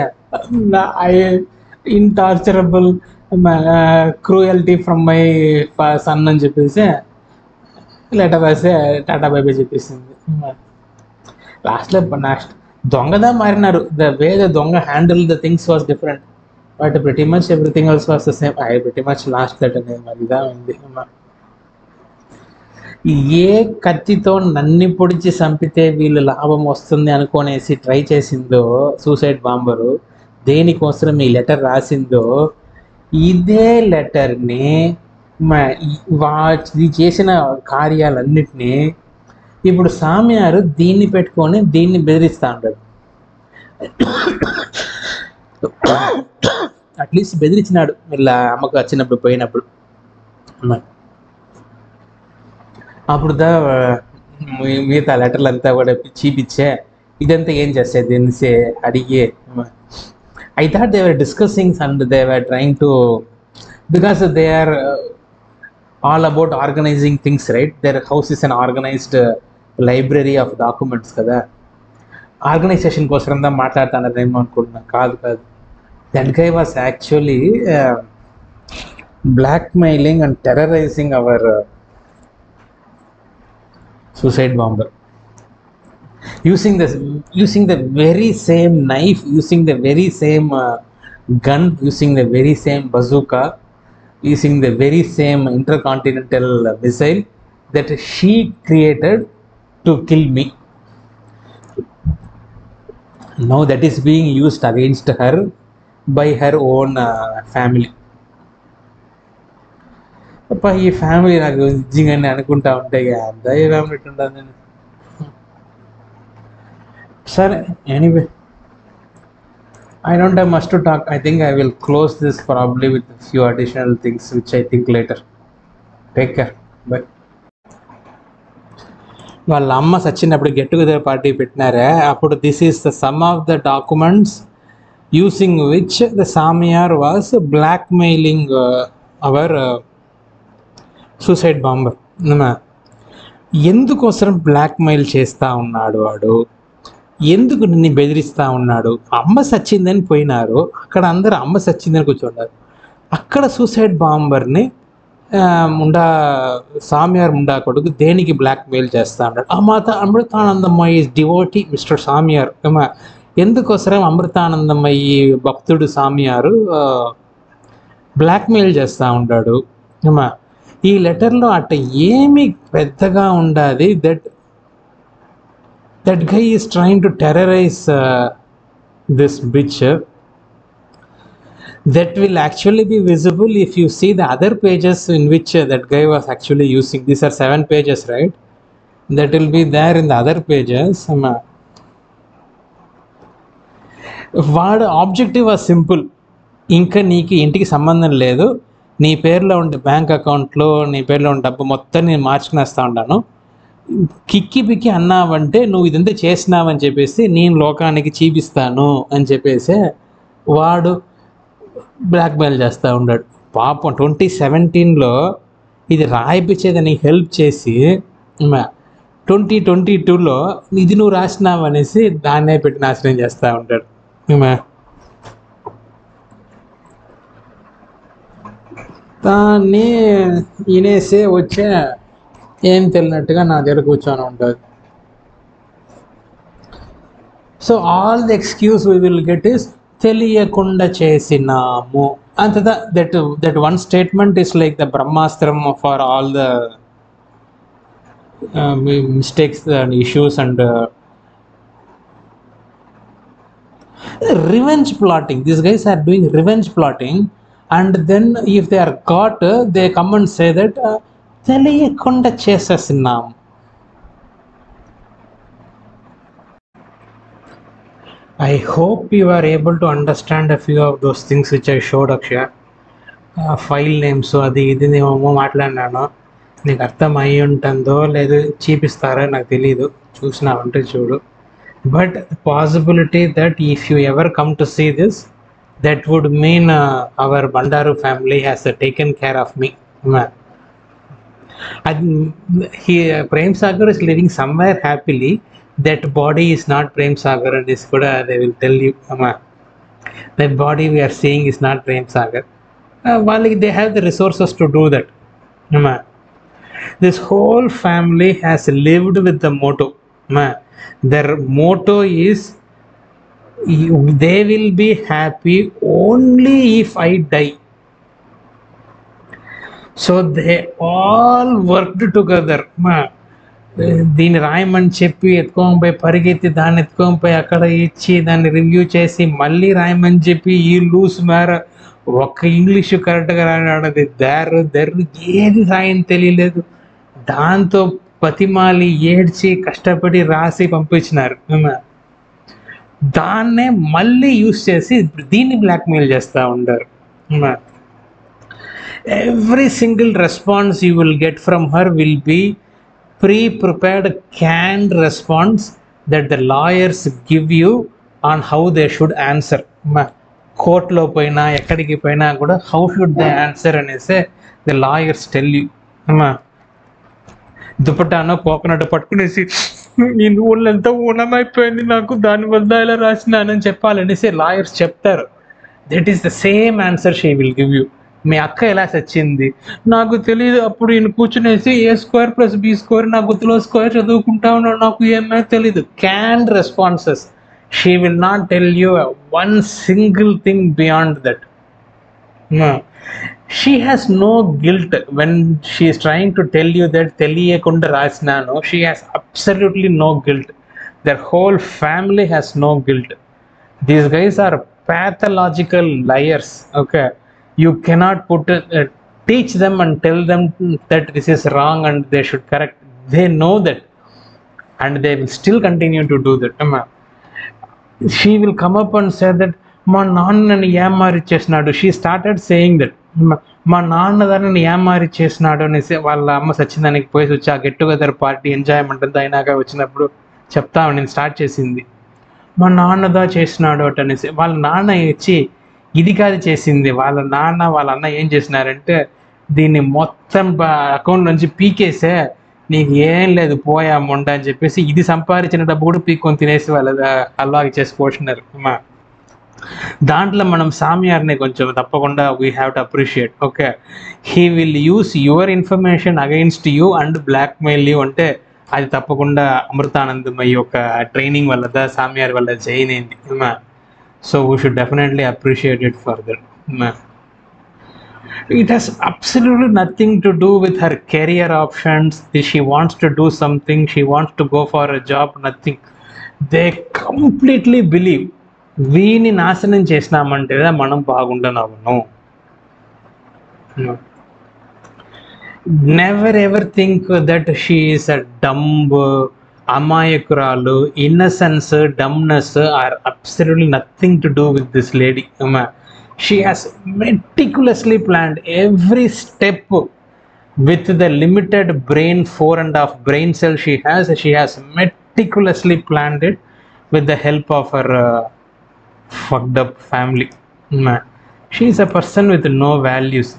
ఇంటార్చరబుల్ క్రూయల్టీ ఫ్రమ్ మై సన్ అని చెప్పేసి లెటర్ రాసే టాటా బైబై చెప్పేసింది. లాస్ట్లో దొంగదా మారినారు. ద వే ద దొంగ handle the things was different, but pretty much everything else was the same. I pretty much last that అనే మరి ఇదా ఉంది. ఏ కత్తితో నన్ను పొడిచి చంపితే వీళ్ళు లాభం వస్తుంది అనుకోనేసి ట్రై చేసిందో సూసైడ్ బాంబరు, దేనికోసం ఈ లెటర్ రాసిందో, ఇదే లెటర్ని ఇది చేసిన కార్యాలన్నిటినీ ఇప్పుడు సామ్యారు దీన్ని పెట్టుకొని దీన్ని బెదిరిస్తూ ఉంటాడు. అట్లీస్ట్ బెదిరించినాడు ఇలా అమ్మకు వచ్చినప్పుడు పోయినప్పుడు. అప్పుడు మిగతా లెటర్లు అంతా కూడా చూపించే ఇదంతా ఏం చేస్తే దీన్ని అడిగే. I thought they were discussing and they were trying to, because they are all about organizing things, right? Their house is an organized library of documents కదా. ఆర్గనైజేషన్ కోసం దా మాట్లాడుతున్నారేమో అనుకుంటున్నా. కాదు కాదు, that guy was actually blackmailing and terrorizing our suicide bomber, using the very same knife, using the very same gun, using the very same bazooka, using the very same intercontinental missile that she created to kill me. Now that is being used against her by her own family. అప్ప ఈ family నాకు నిజంగానే అనుకుంటా ఉంటే అంత ఏ family ఉంటుంది నేను. సరే, anyway, I don't have much to talk. I think I will close this probably with a few additional things which I think later. Take care. Bye. వాళ్ళ అమ్మ సచ్చినప్పుడు గెట్ టుగెదర్ పార్టీ పెట్టినారే, అప్పుడు this is the some of the documents using which the samiyar was blackmailing our suicide bomber. ఎందుకోసం blackmail చేస్తూ ఉన్నాడు వాడు, ఎందుకు నిన్ను బెదిరిస్తూ ఉన్నాడు? అమ్మ సచ్చిందని పోయినారు, అక్కడ అందరూ అమ్మ సచ్చిందని కూర్చున్నారు. అక్కడ సూసైడ్ బాంబర్ని సామ్యార్ ముండా కొడుకు దేనికి బ్లాక్మెయిల్ చేస్తూ ఉన్నాడు? Amritanandamayi is devotee mister సామ్యార్. ఎందుకోసం అమృతానందమయ్యి భక్తుడు సామ్యారు బ్లాక్మెయిల్ చేస్తూ ఉంటాడు? ఈ లెటర్లో అట్ట ఏమి పెద్దగా ఉండాలి that guy is trying to terrorize this bitch. That will actually be visible if you see the other pages in which that guy was actually using. These are 7 pages, right? That will be there in the other pages. వాడు objective was simple, ఇంకా నీకు ఇంటికి సంబంధం లేదు, నీ పేరులో ఉండే bank అకౌంట్లో నీ పేరులో ఉండే డబ్బు మొత్తం నేను మార్చుకునేస్తూ ఉంటాను, కిక్కి పిక్కి అన్నావంటే నువ్వు ఇదంతా చేసినావని చెప్పేసి నేను లోకానికి చూపిస్తాను అని చెప్పేసి వాడు బ్లాక్మెయిల్ చేస్తూ ఉన్నాడు. పాపం 2017లో ఇది రాయిపించేదని హెల్ప్ చేసి 2022లో ఇది నువ్వు రాసినావు అనేసి దాన్నే పెట్టి నాశనం చేస్తూ ఉంటాడు. దాన్ని వినేసే వచ్చే ఏం తెలియనట్టుగా నా దగ్గర కూర్చొని ఉంటుంది. So all the excuse we will get is తెలియకుండా చేసినాము అంత. That one statement is like the brahmastram for all the mistakes and issues and revenge plotting. These guys are doing revenge plotting, and then if they are caught, they come and say that తెలియకుండా చేసేసినాం. I hope you are able to understand a few of those things which I showed, Akshay. File names అది ఇది నేమో మాట్లాడినాను, నీకు అర్థం అయ్యి ఉంటుందో లేదో చూపిస్తారో నాకు తెలీదు, చూసినావంటే చూడు. But possibility that if you ever come to see this, that would mean our Bandaru family has taken care of me. Prem Sagar is living somewhere happily. That body is not Prem Sagar, and this kuda they will tell you, that body we are seeing is not Prem Sagar. They have the resources to do that. This whole family has lived with the motto. Their motto is, they will be happy only if I die. So they all worked together. దీన్ని రాయమని చెప్పి ఎత్తుకొని పోయి పరిగెత్తి దాన్ని ఎత్తుకొని పోయి అక్కడ ఇచ్చి దాన్ని రివ్యూ చేసి మళ్ళీ రాయమని చెప్పి ఈ లూస్ మేర ఒక్క ఇంగ్లీషు కరెక్ట్గా రాయనది దర్రు ఏది రాయని తెలియలేదు. దాంతో పతిమాలి ఏడ్చి కష్టపడి రాసి పంపించినారు. దాన్నే మళ్ళీ యూస్ చేసి దీన్ని బ్లాక్మెయిల్ చేస్తూ ఉంటారు. Every single response you will get from her will be pre-prepared canned response that the lawyers give you on how they should answer. కోర్టులో పోయినా ఎక్కడికి పోయినా కూడా హౌ షుడ్ దే ఆన్సర్ అనేసి ద లాయర్స్ టెల్ యూ. దుపటానో coconut పట్టుకునేసి నేను ఊళ్ళంతా ఊనమైపోయింది నాకు దానివల్ల ఇలా రాసినానని చెప్పాలనేసి లాయర్స్ చెప్తారు. That is the same answer she will give you. మీ అక్క ఎలా చచ్చింది నాకు తెలియదు, అప్పుడు ఈయన కూర్చునేసి A² + B² నా గుర్తులో స్క్వేర్ చదువుకుంటా ఉన్నాడు, నాకు ఏమైనా తెలీదు. Can responses. She will not tell you one single thing beyond that. She has no guilt when she is trying to tell you that తెలియకుండా రాసినాను. She has absolutely no guilt. Their whole family has no guilt. These guys are pathological liars. Okay, you cannot teach them and tell them that this is wrong and they should correct. They know that and they will still continue to do that. She will come up and say that మా నాన్న నన్ను ఏమారిచ్చేసినాడు. She started saying that మా నాన్న నన్ను ఏమారిచ్చేసినాడు అనేసి వాళ్ళ అమ్మ సచ్చిందానికి పోయి వచ్చి ఆ గెట్ టుగెదర్ పార్టీ ఎంజాయ్మెంట్ అంతా అయినాక వచ్చినప్పుడు చెప్తాను నేను స్టార్ట్ చేసింది. మా నాన్నదా చేసినాడు అట్ అనేసి వాళ్ళ నాన్న ఇచ్చి ఇది కాదు చేసింది. వాళ్ళ నాన్న వాళ్ళ అన్న ఏం చేసినారంటే దీన్ని మొత్తం అకౌంట్ నుంచి పీకేసే నీకు ఏం లేదు పోయా మొండ అని చెప్పేసి ఇది సంపాదించిన డబ్బు కూడా పీక్కొని తినేసి వాళ్ళ అలాగే చేసి పోసినారు. దాంట్లో మనం సామ్యార్ని కొంచెం తప్పకుండా we have to appreciate. Okay, he will use your information against you and blackmail you అంటే అది తప్పకుండా అమృతానందమయ్య యొక్క ట్రైనింగ్ వల్ల సామ్యార్ వల్ల జాయిన్ అయింది. So we should definitely appreciate it further. It has absolutely nothing to do with her career options. She wants to do something, she wants to go for a job, nothing. They completely believe వీని నాశనం చేసినామంటే మనం బాగుండనవును. Never ever think that she is a dumb, అమాయకురాలు. Innocence, dumbness are absolutely nothing to do with this lady. She has meticulously planned every step with the limited brain, 4.5 brain cell she has meticulously planned it with the help of her fucked up family. She is a person with no values.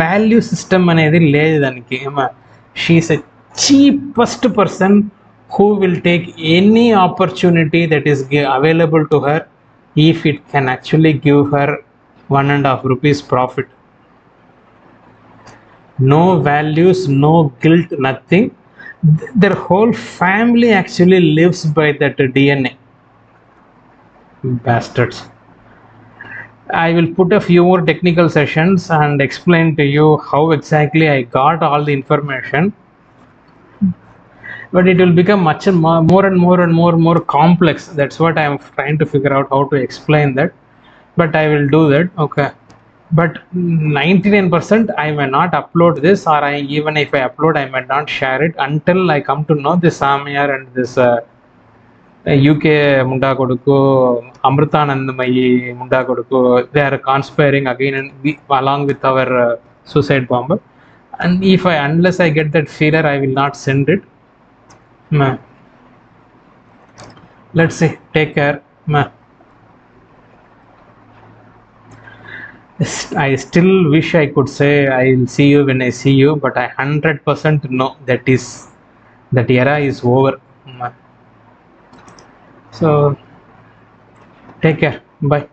Value system anedi ledhu daniki. She is a cheapest person who will take any opportunity that is available to her if it can actually give her 1.5 rupees profit. No values, no guilt, nothing. Their whole family actually lives by that DNA. Bastards. I will put a few more technical sessions and explain to you how exactly I got all the information. But it will become much more and more complex. That's what I am trying to figure out how to explain that. But I will do that. Okay, but 99% I may not upload this, or even if I upload I may not share it until I come to know this Samyar and this UK Munda Koduku, Amrutanandamayi Munda Koduku, they are conspiring again and along with our suicide bomber. And unless I get that feeler, I will not send it. Let's see. Take care. I still wish I could say I'll see you when I see you, but I 100% know that era is over. So take care. Bye.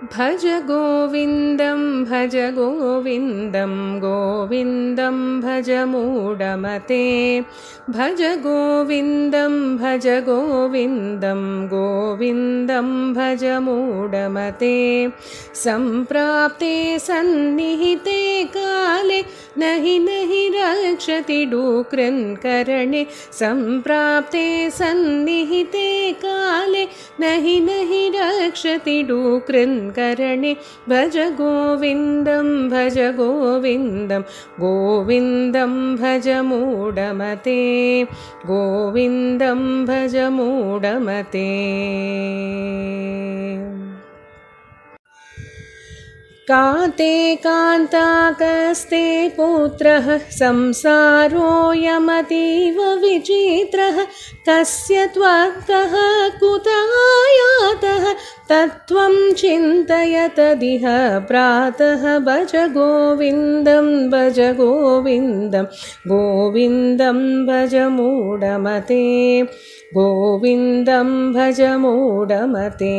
भज गोविन्दं भज गोविन्दं गोविन्दं भज मूढमते भज गोविन्दं भज गोविन्दं गोविन्दं भज मूढमते सम्प्राप्ते सन्निहिते काले नहि नहि रक्षति डुकृन्करणे सम्प्राप्ते सन्निहिते काले नहि नहि रक्षति डुकृन्करणे भज गोविन्दं भज गोविन्दं गोविन्दं भज मूढमते गोविन्दं भज मूढमते काते कान्ताकस्ते पुत्रः संसारोऽयमतीव विचित्रः कस्य त्वत्तः कुतायातः तत्त्वं चिन्तय तदिह प्रातः भज गोविन्दं भज गोविन्दं गोविन्दं भज मूढमते गोविन्दं भज मूढमते।